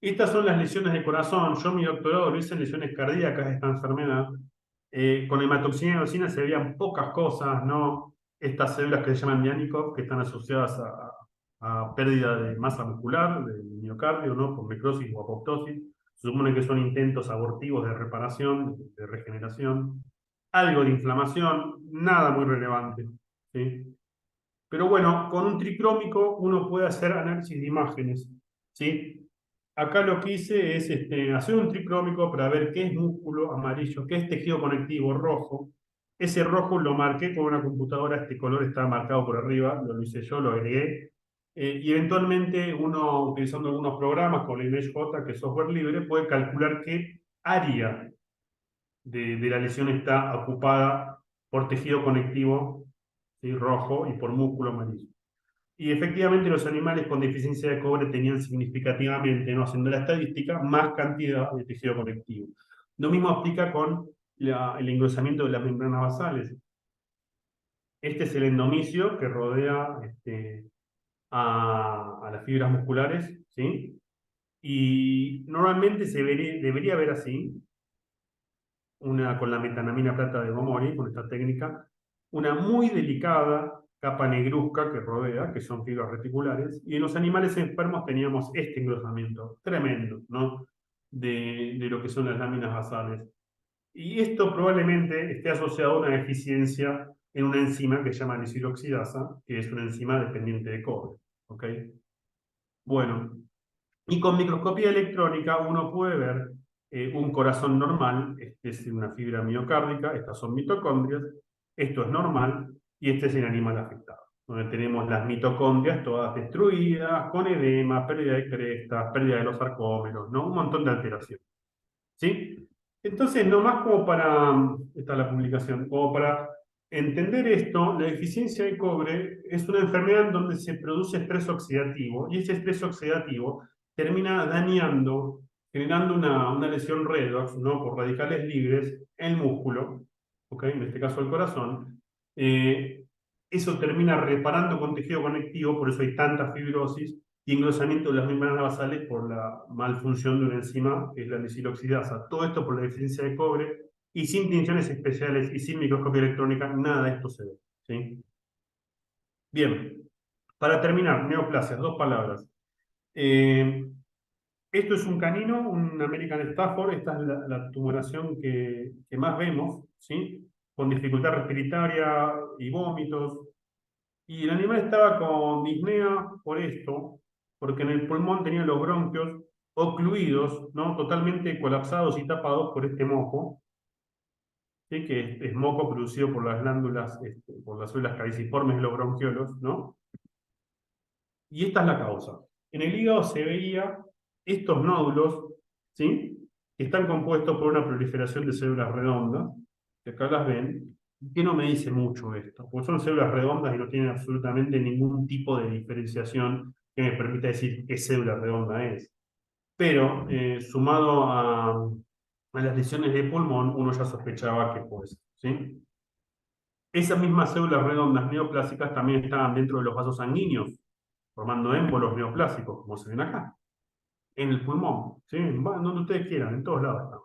estas son las lesiones de corazón. Yo mi doctorado lo hice en lesiones cardíacas de esta enfermedad. Con hematoxina y eosina se veían pocas cosas, ¿no? Estas células que se llaman Mianikov, que están asociadas a pérdida de masa muscular, del miocardio, ¿no? Por necrosis o apoptosis. Se supone que son intentos abortivos de reparación, de regeneración. Algo de inflamación, nada muy relevante, ¿sí? Pero bueno, con un tricrómico uno puede hacer análisis de imágenes, ¿sí? Acá lo que hice es hacer un tricrómico para ver qué es músculo amarillo, qué es tejido conectivo rojo. Ese rojo lo marqué con una computadora, este color está marcado por arriba, lo hice yo, lo agregué. Y eventualmente uno, utilizando algunos programas como el ImageJ, que es software libre, puede calcular qué área de la lesión está ocupada por tejido conectivo, ¿sí? Rojo y por músculo amarillo. Y efectivamente los animales con deficiencia de cobre tenían significativamente, no haciendo la estadística, más cantidad de tejido conectivo. Lo mismo aplica con el engrosamiento de las membranas basales. Este es el endomicio que rodea a las fibras musculares, ¿sí? Y normalmente debería haber así, con la metanamina plata de Gomori, con esta técnica, una muy delicada capa negruzca que rodea, que son fibras reticulares, y en los animales enfermos teníamos este engrosamiento tremendo, ¿no? De lo que son las láminas basales. Y esto probablemente esté asociado a una deficiencia en una enzima que se llama lisiloxidasa, que es una enzima dependiente de cobre, ¿ok? Bueno, y con microscopía electrónica uno puede ver un corazón normal, este es una fibra miocárdica, estas son mitocondrias, esto es normal, y este es el animal afectado, donde tenemos las mitocondrias todas destruidas, con edema, pérdida de crestas, pérdida de los sarcómeros, ¿no? Un montón de alteraciones, ¿sí? Entonces, nomás como para, esta es la publicación, como para entender esto, la deficiencia de cobre es una enfermedad en donde se produce estrés oxidativo, y ese estrés oxidativo termina dañando, generando una lesión redox, ¿no? Por radicales libres, el músculo, ¿ok? En este caso el corazón. Eh, Eso termina reparando con tejido conectivo, por eso hay tanta fibrosis y engrosamiento de las membranas basales por la malfunción de una enzima, que es la lisiloxidasa. Todo esto por la deficiencia de cobre, y sin tinciones especiales y sin microscopía electrónica, nada de esto se ve, ¿sí? Bien, para terminar, neoplasias, dos palabras. Eh, Esto es un canino, un American Stafford. Esta es la tumoración que más vemos, ¿sí? Con dificultad respiratoria y vómitos. Y el animal estaba con disnea por esto, porque en el pulmón tenía los bronquios ocluidos, ¿no? Totalmente colapsados y tapados por este moco, ¿sí? Que es moco producido por las glándulas, por las células caiciformes de los bronquiolos, ¿no? Y esta es la causa. En el hígado se veía estos nódulos, ¿sí? Que están compuestos por una proliferación de células redondas, que acá las ven, que no me dice mucho esto, porque son células redondas y no tienen absolutamente ningún tipo de diferenciación que me permita decir qué célula redonda es. Pero sumado a las lesiones de pulmón, uno ya sospechaba que puede ser, ¿sí? Esas mismas células redondas neoplásicas también estaban dentro de los vasos sanguíneos, formando émbolos neoplásicos, como se ven acá, en el pulmón, ¿sí? Donde ustedes quieran, en todos lados están.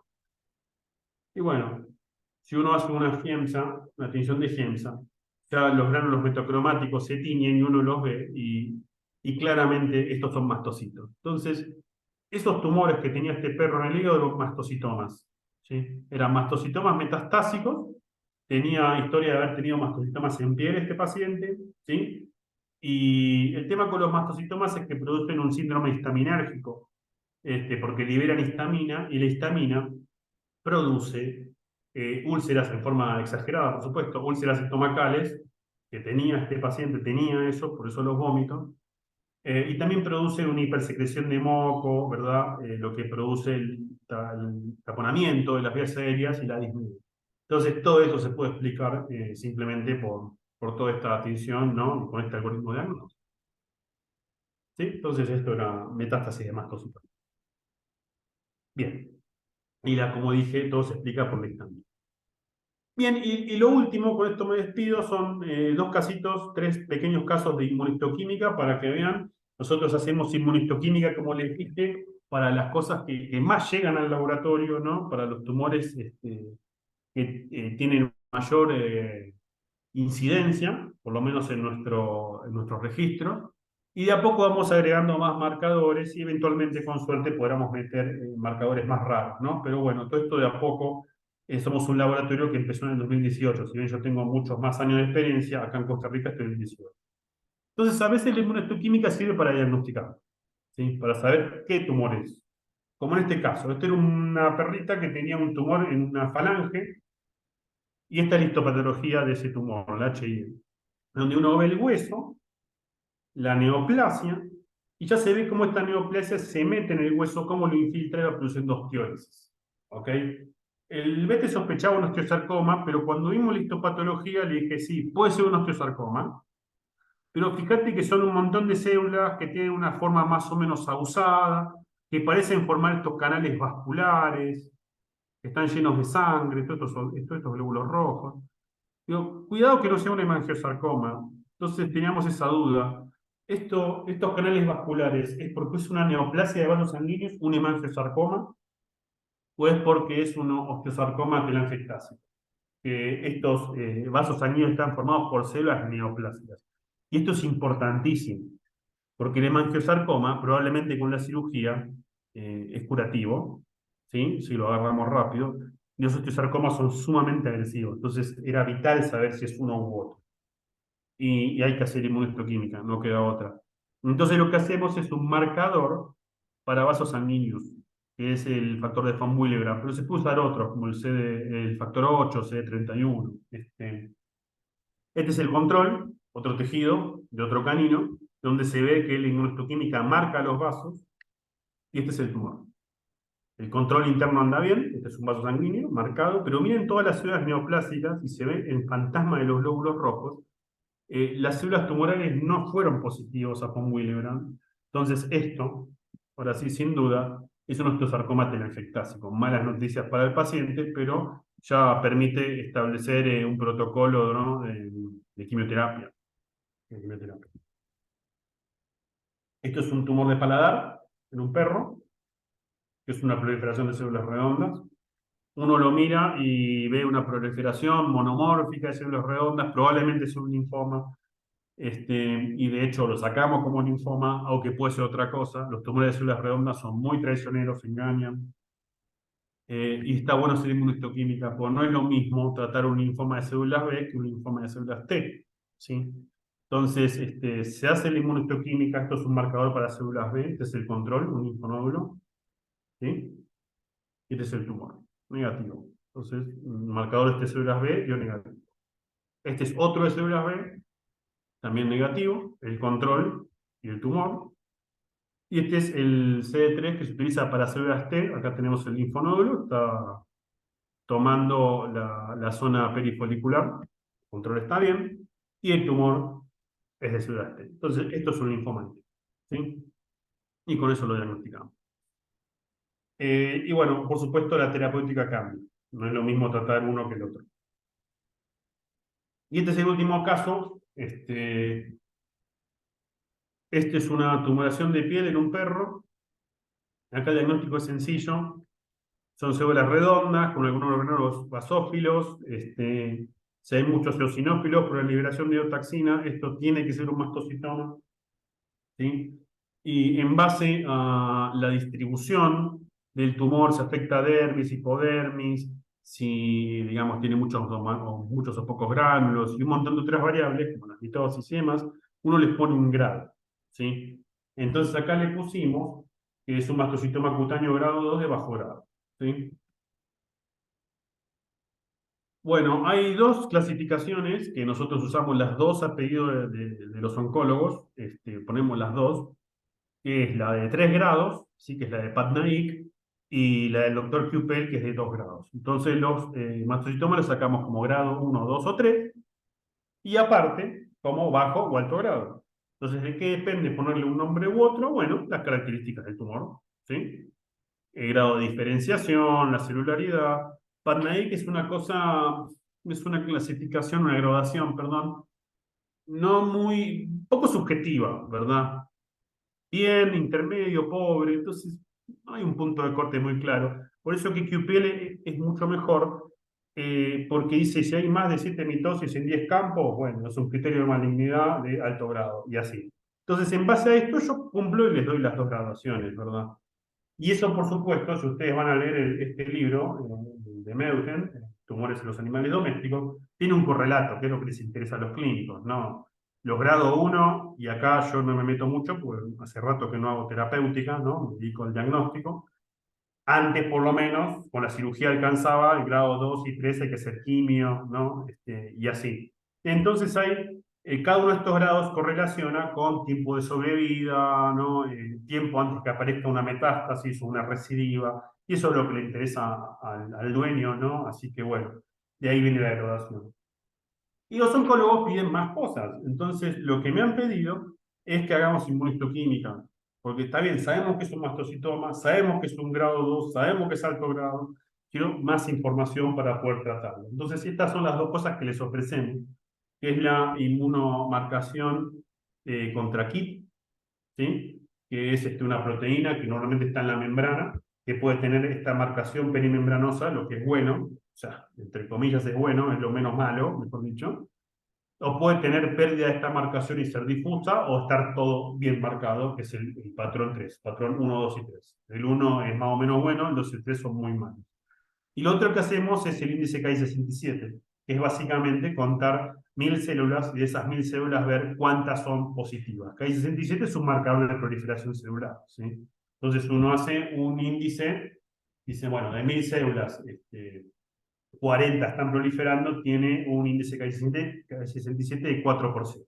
Y bueno, si uno hace una FIEMSA, una tinción de FIEMSA, ya los gránulos metacromáticos se tiñen y uno los ve, y claramente estos son mastocitos. Entonces, esos tumores que tenía este perro en el hígado eran mastocitomas, ¿sí? Eran mastocitomas metastásicos, tenía historia de haber tenido mastocitomas en piel este paciente, ¿sí? Y el tema con los mastocitomas es que producen un síndrome histaminérgico, porque liberan histamina, y la histamina produce úlceras en forma exagerada, por supuesto, úlceras estomacales, que tenía este paciente, tenía eso, por eso los vómitos. Y también produce una hipersecreción de moco, ¿verdad? Lo que produce el taponamiento de las vías aéreas y la disminuye. Entonces, todo esto se puede explicar simplemente por toda esta atención, ¿no? Con este algoritmo de diagnóstico. ¿Sí? Entonces, esto era metástasis de mastocitoma. Bien. Y como dije, todo se explica por la histamina. Bien, y lo último, con esto me despido, son dos casitos, tres pequeños casos de inmunistoquímica para que vean. Nosotros hacemos inmunistoquímica, como les dije, para las cosas que más llegan al laboratorio, ¿no? Para los tumores que tienen mayor incidencia, por lo menos en nuestro registro. Y de a poco vamos agregando más marcadores y eventualmente, con suerte, podamos meter marcadores más raros, ¿no? Pero bueno, todo esto de a poco. Somos un laboratorio que empezó en el 2018. Si bien yo tengo muchos más años de experiencia, acá en Costa Rica estoy en el 2018. Entonces, a veces la inmunohistoquímica sirve para diagnosticar, ¿sí? Para saber qué tumor es. Como en este caso, esta era una perrita que tenía un tumor en una falange y esta es la histopatología de ese tumor, la HI, donde uno ve el hueso, la neoplasia, y ya se ve cómo esta neoplasia se mete en el hueso, cómo lo infiltra y va produciendo osteólisis. ¿Ok? El Bete sospechaba un osteosarcoma, pero cuando vimos la histopatología le dije, sí, puede ser un osteosarcoma, pero fíjate que son un montón de células que tienen una forma más o menos ausada, que parecen formar estos canales vasculares, que están llenos de sangre, todos estos glóbulos rojos. Digo, cuidado que no sea un hemangiosarcoma. Entonces teníamos esa duda. Estos canales vasculares, ¿es porque es una neoplasia de vasos sanguíneos, un hemangiosarcoma, o es porque es un osteosarcoma telangiectásico? Que estos vasos sanguíneos están formados por células neoplásicas. Y esto es importantísimo, porque el hemangiosarcoma, probablemente con la cirugía, es curativo, ¿sí? Si lo agarramos rápido. Y los osteosarcomas son sumamente agresivos, entonces era vital saber si es uno u otro. Y hay que hacer inmunohistoquímica, no queda otra. Entonces lo que hacemos es un marcador para vasos sanguíneos, que es el factor de von Willebrand, pero se puede usar otros, como el factor 8, CD31. Este es el control, otro tejido de otro canino, donde se ve que la inmunohistoquímica marca los vasos, y este es el tumor. El control interno anda bien, este es un vaso sanguíneo marcado, pero miren todas las células neoplásicas y se ve el fantasma de los glóbulos rojos. Las células tumorales no fueron positivas a von Willebrand. Entonces esto, ahora sí, sin duda, es un osteosarcoma telangiectásico. Malas noticias para el paciente, pero ya permite establecer un protocolo, ¿no? de quimioterapia. Esto es un tumor de paladar en un perro, que es una proliferación de células redondas. Uno lo mira y ve una proliferación monomórfica de células redondas, probablemente es un linfoma. Y de hecho lo sacamos como linfoma, aunque puede ser otra cosa. Los tumores de células redondas son muy traicioneros, engañan. Y está bueno hacer inmunohistoquímica, porque no es lo mismo tratar un linfoma de células B que un linfoma de células T. ¿Sí? Entonces, se hace la inmunohistoquímica, esto es un marcador para células B, este es el control, un linfonódulo. ¿Sí? Y este es el tumor, negativo. Entonces, un marcador de células B, yo negativo. Este es otro de células B, también negativo, el control y el tumor. Y este es el CD3 que se utiliza para células T. Acá tenemos el linfonódulo, está tomando la zona perifolicular, el control está bien, y el tumor es de células T. Entonces, esto es un linfoma, ¿sí? Y con eso lo diagnosticamos. Y bueno, por supuesto, la terapéutica cambia. No es lo mismo tratar uno que el otro. Y este es el último caso. Este es una tumoración de piel en un perro. Acá el diagnóstico es sencillo. Son células redondas con algunos organelos basófilos. Si hay muchos eosinófilos por la liberación de iotaxina, esto tiene que ser un mastocitoma. ¿Sí? Y en base a la distribución del tumor, se afecta dermis, hipodermis, si, digamos, tiene muchos o pocos gránulos y un montón de otras variables, como las mitosis y demás, uno les pone un grado. ¿Sí? Entonces acá le pusimos que es un mastocitoma cutáneo grado 2 de bajo grado. ¿Sí? Bueno, hay dos clasificaciones que nosotros usamos las dos a pedido de los oncólogos, ponemos las dos, que es la de 3 grados, sí, que es la de Patnaik, y la del doctor Kupel, que es de 2 grados. Entonces los mastocitomas los sacamos como grado 1, 2 o 3, y aparte, como bajo o alto grado. Entonces, ¿de qué depende ponerle un nombre u otro? Bueno, las características del tumor, ¿sí? El grado de diferenciación, la celularidad. PATNAIC es una cosa, es una clasificación, una graduación, perdón, no muy, poco subjetiva, ¿verdad? Bien, intermedio, pobre, entonces no hay un punto de corte muy claro. Por eso que QPL es mucho mejor, porque dice, si hay más de 7 mitosis en 10 campos, bueno, es un criterio de malignidad de alto grado, y así. Entonces, en base a esto, yo cumplo y les doy las dos graduaciones, ¿verdad? Y eso, por supuesto, si ustedes van a leer este libro de Meuthen, Tumores en los animales domésticos, tiene un correlato, que es lo que les interesa a los clínicos, ¿no? Los grado 1, y acá yo no me meto mucho, porque hace rato que no hago terapéutica, ¿no? Me dedico al diagnóstico. Antes, por lo menos, con la cirugía alcanzaba el grado 2 y 3, hay que hacer quimio, ¿no? Y así. Entonces hay, cada uno de estos grados correlaciona con tiempo de sobrevida, ¿no? Tiempo antes que aparezca una metástasis o una recidiva, y eso es lo que le interesa al dueño, ¿no? Así que bueno, de ahí viene la graduación. Y los oncólogos piden más cosas. Entonces, lo que me han pedido es que hagamos inmunistoquímica. Porque está bien, sabemos que es un mastocitoma, sabemos que es un grado 2, sabemos que es alto grado. Quiero más información para poder tratarlo. Entonces, estas son las dos cosas que les ofrecemos, que es la inmunomarcación contra KIT, ¿sí? Que es una proteína que normalmente está en la membrana, que puede tener esta marcación perimembranosa, lo que es bueno, o sea, entre comillas es bueno, es lo menos malo, mejor dicho, o puede tener pérdida de esta marcación y ser difusa, o estar todo bien marcado, que es el patrón 3, patrón 1, 2 y 3. El 1 es más o menos bueno, el 2 y el 3 son muy malos. Y lo otro que hacemos es el índice Ki-67, que es básicamente contar 1.000 células y de esas 1.000 células ver cuántas son positivas. Ki-67 es un marcador de proliferación celular, ¿sí? Entonces uno hace un índice, dice, bueno, de 1.000 células, 40 están proliferando, tiene un índice Ki-67 de 4%.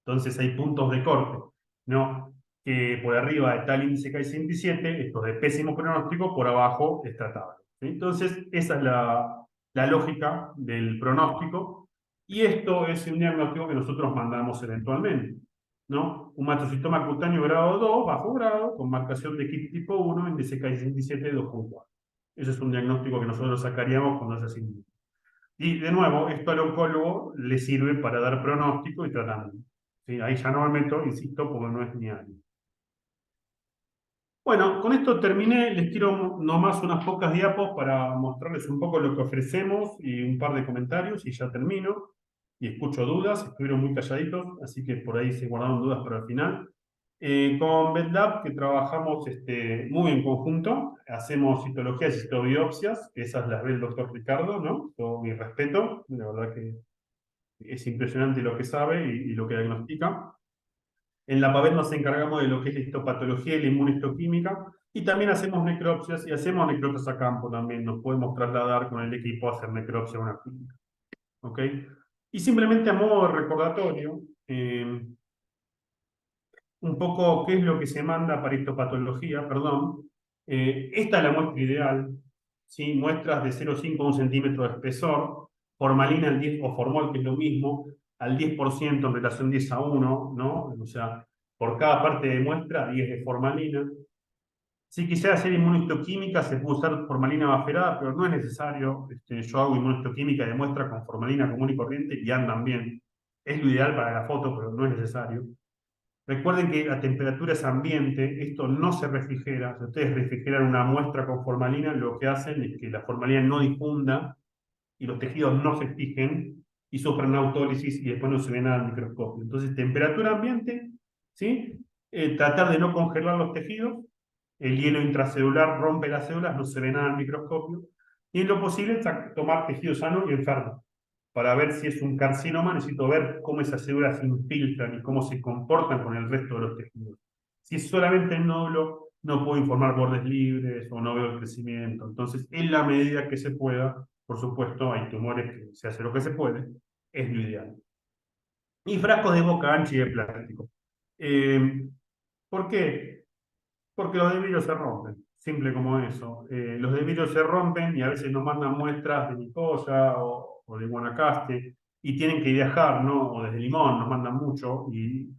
Entonces hay puntos de corte, ¿no? Que por arriba está el índice Ki-67, esto es de pésimo pronóstico, por abajo es tratable, ¿sí? Entonces esa es la lógica del pronóstico, y esto es un diagnóstico que nosotros mandamos eventualmente, ¿no? Un mastocitoma cutáneo grado 2, bajo grado, con marcación de KIT tipo 1, índice Ki-67 de 2,4. Ese es un diagnóstico que nosotros sacaríamos cuando se asigna. Y de nuevo, esto al oncólogo le sirve para dar pronóstico y tratamiento. ¿Sí? Ahí ya no me meto, insisto, porque no es mi área. Bueno, con esto terminé. Les quiero nomás unas pocas diapos para mostrarles un poco lo que ofrecemos y un par de comentarios y ya termino. Y escucho dudas, estuvieron muy calladitos, así que por ahí se guardaron dudas para el final. Con VetLab, que trabajamos muy en conjunto, hacemos citologías y citobiopsias, que esas las ve el doctor Ricardo, ¿no? Todo mi respeto, la verdad que es impresionante lo que sabe y lo que diagnostica. En la PAVET nos encargamos de lo que es la histopatología y la inmunistoquímica, y también hacemos necropsias y hacemos necropsias a campo también. Nos podemos trasladar con el equipo a hacer necropsia a una clínica. ¿Ok? Y simplemente a modo de recordatorio, un poco qué es lo que se manda para histopatología, perdón. Esta es la muestra ideal, ¿sí? Muestras de 0,5 a 1 centímetro de espesor, formalina al 10, o formol, que es lo mismo, al 10% en relación 10:1, ¿no? O sea, por cada parte de muestra, 10 de formalina. Si quisiera hacer inmunistoquímica, se puede usar formalina baferada, pero no es necesario. Yo hago inmunistoquímica de muestra con formalina común y corriente y andan bien. Es lo ideal para la foto, pero no es necesario. Recuerden que la temperatura es ambiente, esto no se refrigera. Si ustedes refrigeran una muestra con formalina, lo que hacen es que la formalina no difunda y los tejidos no se fijen y sufren autólisis y después no se ven al microscopio. Entonces, temperatura ambiente, ¿sí? Tratar de no congelar los tejidos, el hielo intracelular rompe las células, no se ve nada al microscopio, y en lo posible tomar tejido sano y enfermo. Para ver si es un carcinoma, necesito ver cómo esas células se infiltran y cómo se comportan con el resto de los tejidos. Si es solamente el nódulo, no puedo informar bordes libres o no veo el crecimiento. Entonces, en la medida que se pueda, por supuesto, hay tumores que se hace lo que se puede, es lo ideal. Y frascos de boca ancha y de plástico. ¿Por qué? Porque los de vidrio se rompen, simple como eso. Los de vidrio se rompen y a veces nos mandan muestras de Nicoya o de Guanacaste y tienen que viajar, ¿no? O desde Limón nos mandan mucho y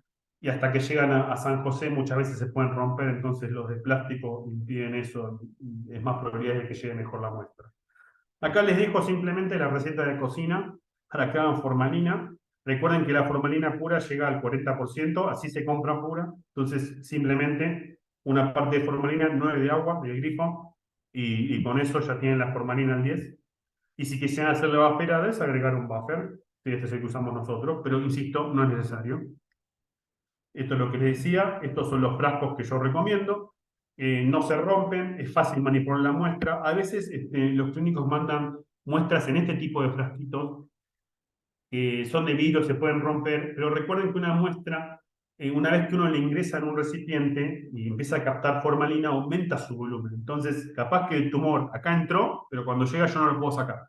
hasta que llegan a San José muchas veces se pueden romper, entonces los de plástico impiden eso y es más probabilidad de que llegue mejor la muestra. Acá les dejo simplemente la receta de cocina para que hagan formalina. Recuerden que la formalina pura llega al 40%, así se compra pura. Entonces, simplemente una parte de formalina, 9 de agua, del grifo, y con eso ya tienen la formalina al 10. Y si quisieran hacerle buffer, es agregar un buffer, que este es el que usamos nosotros, pero insisto, no es necesario. Esto es lo que les decía, estos son los frascos que yo recomiendo. No se rompen, es fácil manipular la muestra. A veces los clínicos mandan muestras en este tipo de frasquitos que son de vidrio, se pueden romper, pero recuerden que una muestra, una vez que uno le ingresa en un recipiente y empieza a captar formalina, aumenta su volumen. Entonces, capaz que el tumor acá entró, pero cuando llega yo no lo puedo sacar.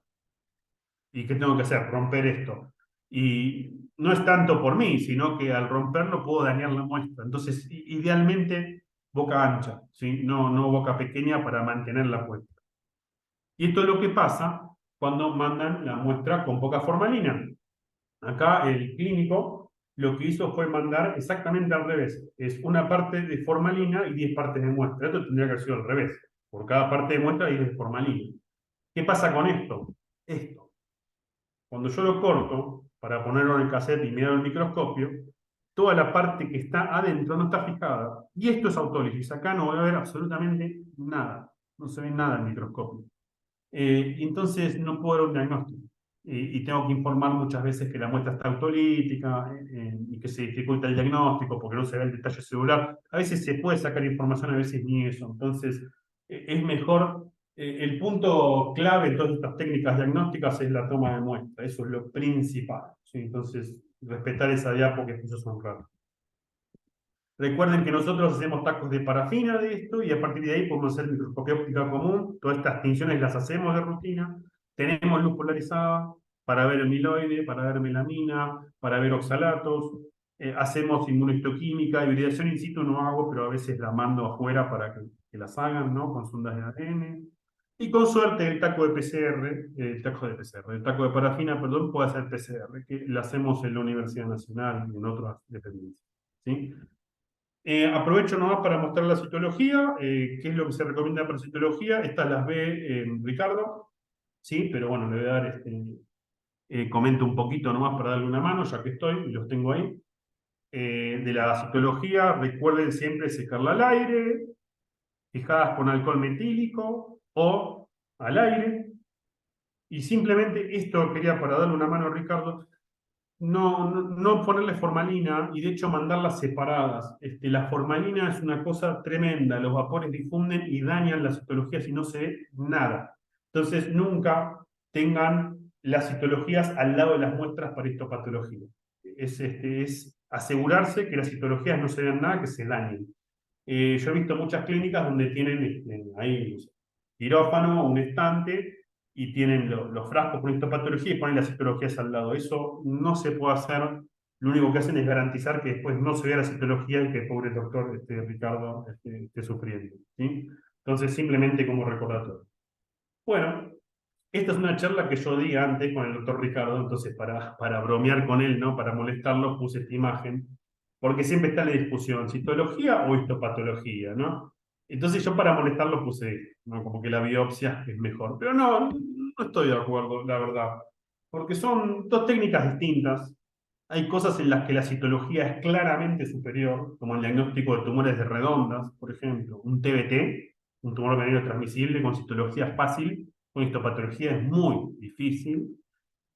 ¿Y qué tengo que hacer? Romper esto. Y no es tanto por mí, sino que al romperlo puedo dañar la muestra. Entonces, idealmente, boca ancha, ¿sí? No boca pequeña para mantener la puesta. Y esto es lo que pasa cuando mandan la muestra con poca formalina. Acá el clínico lo que hizo fue mandar exactamente al revés. Es una parte de formalina y 10 partes de muestra. Esto tendría que haber sido al revés. Por cada parte de muestra hay de formalina. ¿Qué pasa con esto? Esto. Cuando yo lo corto para ponerlo en el cassette y mirar el microscopio, toda la parte que está adentro no está fijada. Y esto es autólisis. Acá no voy a ver absolutamente nada. No se ve nada en el microscopio. Entonces no puedo dar un diagnóstico. Y tengo que informar muchas veces que la muestra está autolítica y que se dificulta el diagnóstico porque no se ve el detalle celular. A veces se puede sacar información, a veces ni eso. Entonces es mejor, el punto clave en todas estas técnicas diagnósticas es la toma de muestra. Eso es lo principal, ¿sí? Entonces respetar esa diapo que eso son raros. Recuerden que nosotros hacemos tacos de parafina de esto y a partir de ahí podemos hacer microscopía óptica común. Todas estas tinciones las hacemos de rutina. Tenemos luz polarizada para ver amiloide, para ver melamina, para ver oxalatos. Hacemos inmunohistoquímica, hibridación in situ no hago, pero a veces la mando afuera para que las hagan, ¿no? Con sondas de ADN. Y con suerte el taco de PCR, el taco de parafina, perdón, puede hacer PCR, que lo hacemos en la Universidad Nacional y en otras dependencias. ¿Sí? Aprovecho nomás para mostrar la citología, qué es lo que se recomienda para citología. Estas las ve Ricardo, sí, pero bueno, le voy a dar comento un poquito nomás para darle una mano, ya que estoy y los tengo ahí. De la citología, recuerden siempre secarla al aire, fijadas con alcohol metílico o al aire. Y simplemente esto quería para darle una mano a Ricardo, no ponerle formalina y de hecho mandarlas separadas. La formalina es una cosa tremenda, los vapores difunden y dañan la citología si no se ve nada. Entonces nunca tengan las citologías al lado de las muestras para histopatología. Es asegurarse que las citologías no se vean nada, que se dañen. Yo he visto muchas clínicas donde tienen ahí no sé, quirófano, un estante, y tienen los frascos con histopatología y ponen las citologías al lado. Eso no se puede hacer. Lo único que hacen es garantizar que después no se vea la citología y que el pobre doctor Ricardo esté sufriendo. ¿Sí? Entonces, simplemente como recordatorio. Bueno, esta es una charla que yo di antes con el doctor Ricardo, entonces para bromear con él, ¿no? Para molestarlo, puse esta imagen, porque siempre está en la discusión, citología o histopatología, ¿no? Entonces yo para molestarlo puse esto, ¿no? Como que la biopsia es mejor. Pero no estoy de acuerdo, la verdad, porque son dos técnicas distintas. Hay cosas en las que la citología es claramente superior, como el diagnóstico de tumores de redondas, por ejemplo, un TBT, un tumor venéneo transmisible con citología fácil, con histopatología es muy difícil.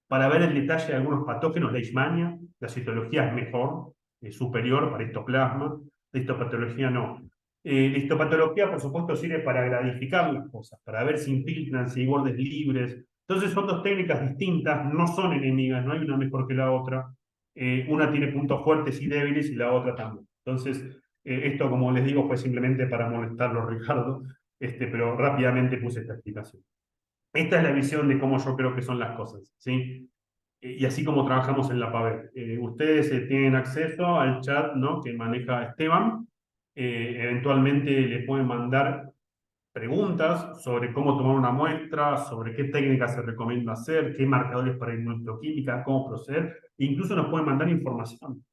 Para ver el detalle de algunos patógenos, leishmania, la citología es mejor, es superior para histoplasma, la histopatología no. La histopatología, por supuesto, sirve para gradificar las cosas, para ver si infiltran, si hay bordes libres. Entonces son dos técnicas distintas, no son enemigas, no hay una mejor que la otra. Una tiene puntos fuertes y débiles y la otra también. Entonces, esto, como les digo, fue simplemente para molestarlo, Ricardo, pero rápidamente puse esta explicación. Esta es la visión de cómo yo creo que son las cosas, ¿sí? Y así como trabajamos en la PAVE. Ustedes tienen acceso al chat, ¿no?, que maneja Esteban. Eventualmente le pueden mandar preguntas sobre cómo tomar una muestra, sobre qué técnicas se recomienda hacer, qué marcadores para inmunohistoquímica, cómo proceder. Incluso nos pueden mandar información.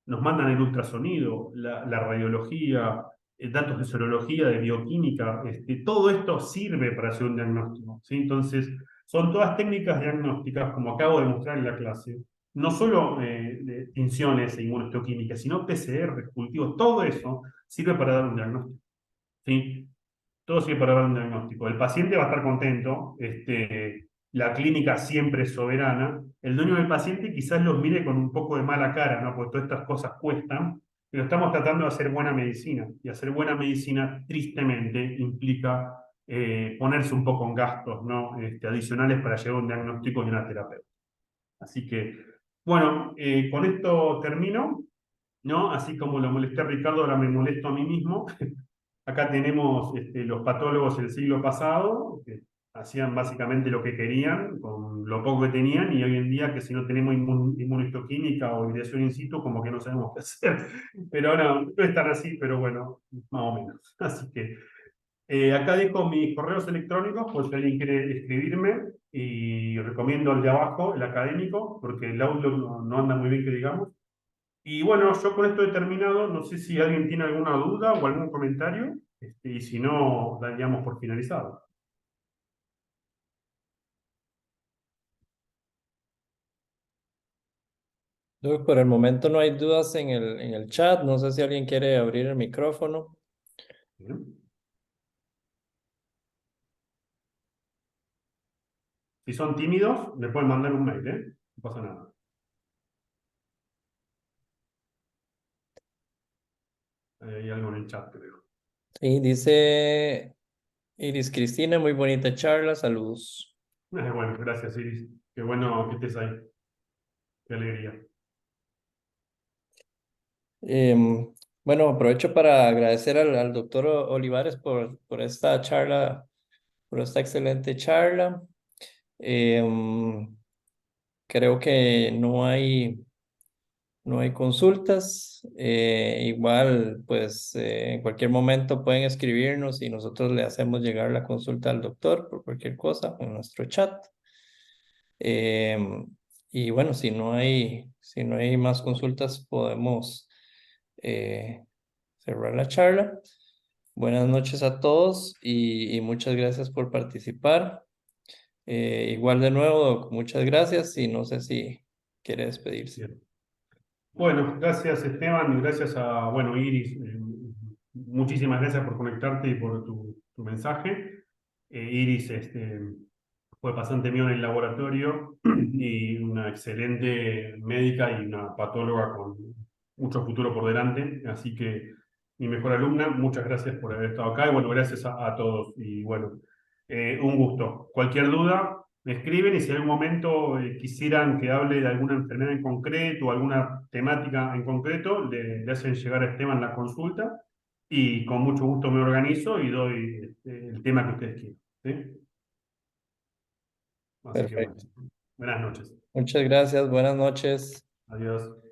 Nos mandan el ultrasonido, la radiología, datos de serología, de bioquímica. Todo esto sirve para hacer un diagnóstico, ¿sí? Entonces, son todas técnicas diagnósticas, como acabo de mostrar en la clase. No solo de tinciones e inmunohistoquímica, sino PCR, cultivos, todo eso sirve para dar un diagnóstico, ¿sí? Todo sirve para dar un diagnóstico. El paciente va a estar contento, la clínica siempre es soberana. El dueño del paciente quizás los mire con un poco de mala cara, ¿no? Porque todas estas cosas cuestan, pero estamos tratando de hacer buena medicina. Y hacer buena medicina, tristemente, implica ponerse un poco en gastos, ¿no? Adicionales para llevar un diagnóstico y una terapeuta. Así que, bueno, con esto termino, ¿no? Así como lo molesté a Ricardo, ahora me molesto a mí mismo. Acá tenemos los patólogos del siglo pasado, que hacían básicamente lo que querían, con lo poco que tenían, y hoy en día que si no tenemos inmunohistoquímica o ideación in situ, como que no sabemos qué hacer. Pero ahora no es tan así, pero bueno, más o menos. Así que acá dejo mis correos electrónicos, por si alguien quiere escribirme, y recomiendo el de abajo, el académico, porque el Outlook no anda muy bien que digamos. Y bueno, yo con esto he terminado. No sé si alguien tiene alguna duda o algún comentario, y si no, daríamos por finalizado. Por el momento no hay dudas en el chat. No sé si alguien quiere abrir el micrófono. Bien. Si son tímidos, me pueden mandar un mail, ¿eh? No pasa nada. Hay algo en el chat, creo. Y dice Iris Cristina, muy bonita charla, saludos. Bueno, gracias, Iris. Qué bueno que estés ahí. Qué alegría. Bueno, aprovecho para agradecer al doctor Olivares por esta charla, por esta excelente charla. Em, Creo que no hay consultas. Igual, pues en cualquier momento pueden escribirnos y nosotros le hacemos llegar la consulta al doctor por cualquier cosa en nuestro chat. Em, y bueno, si no hay más consultas, podemos cerrar la charla. Buenas noches a todos y muchas gracias por participar. Igual de nuevo, Doc, muchas gracias y no sé si quiere despedirse. Bien. Bueno, gracias Esteban y gracias a, bueno, Iris. Muchísimas gracias por conectarte y por tu mensaje. Iris fue pasante mío en el laboratorio y una excelente médica y una patóloga con mucho futuro por delante. Así que mi mejor alumna, muchas gracias por haber estado acá y bueno, gracias a todos. Y bueno, un gusto. Cualquier duda, me escriben y si en algún momento quisieran que hable de alguna enfermedad en concreto o alguna temática en concreto, le hacen llegar a Esteban la consulta y con mucho gusto me organizo y doy el tema que ustedes quieran. ¿Sí? Así que bueno, Perfecto. buenas noches. Muchas gracias. Buenas noches. Adiós.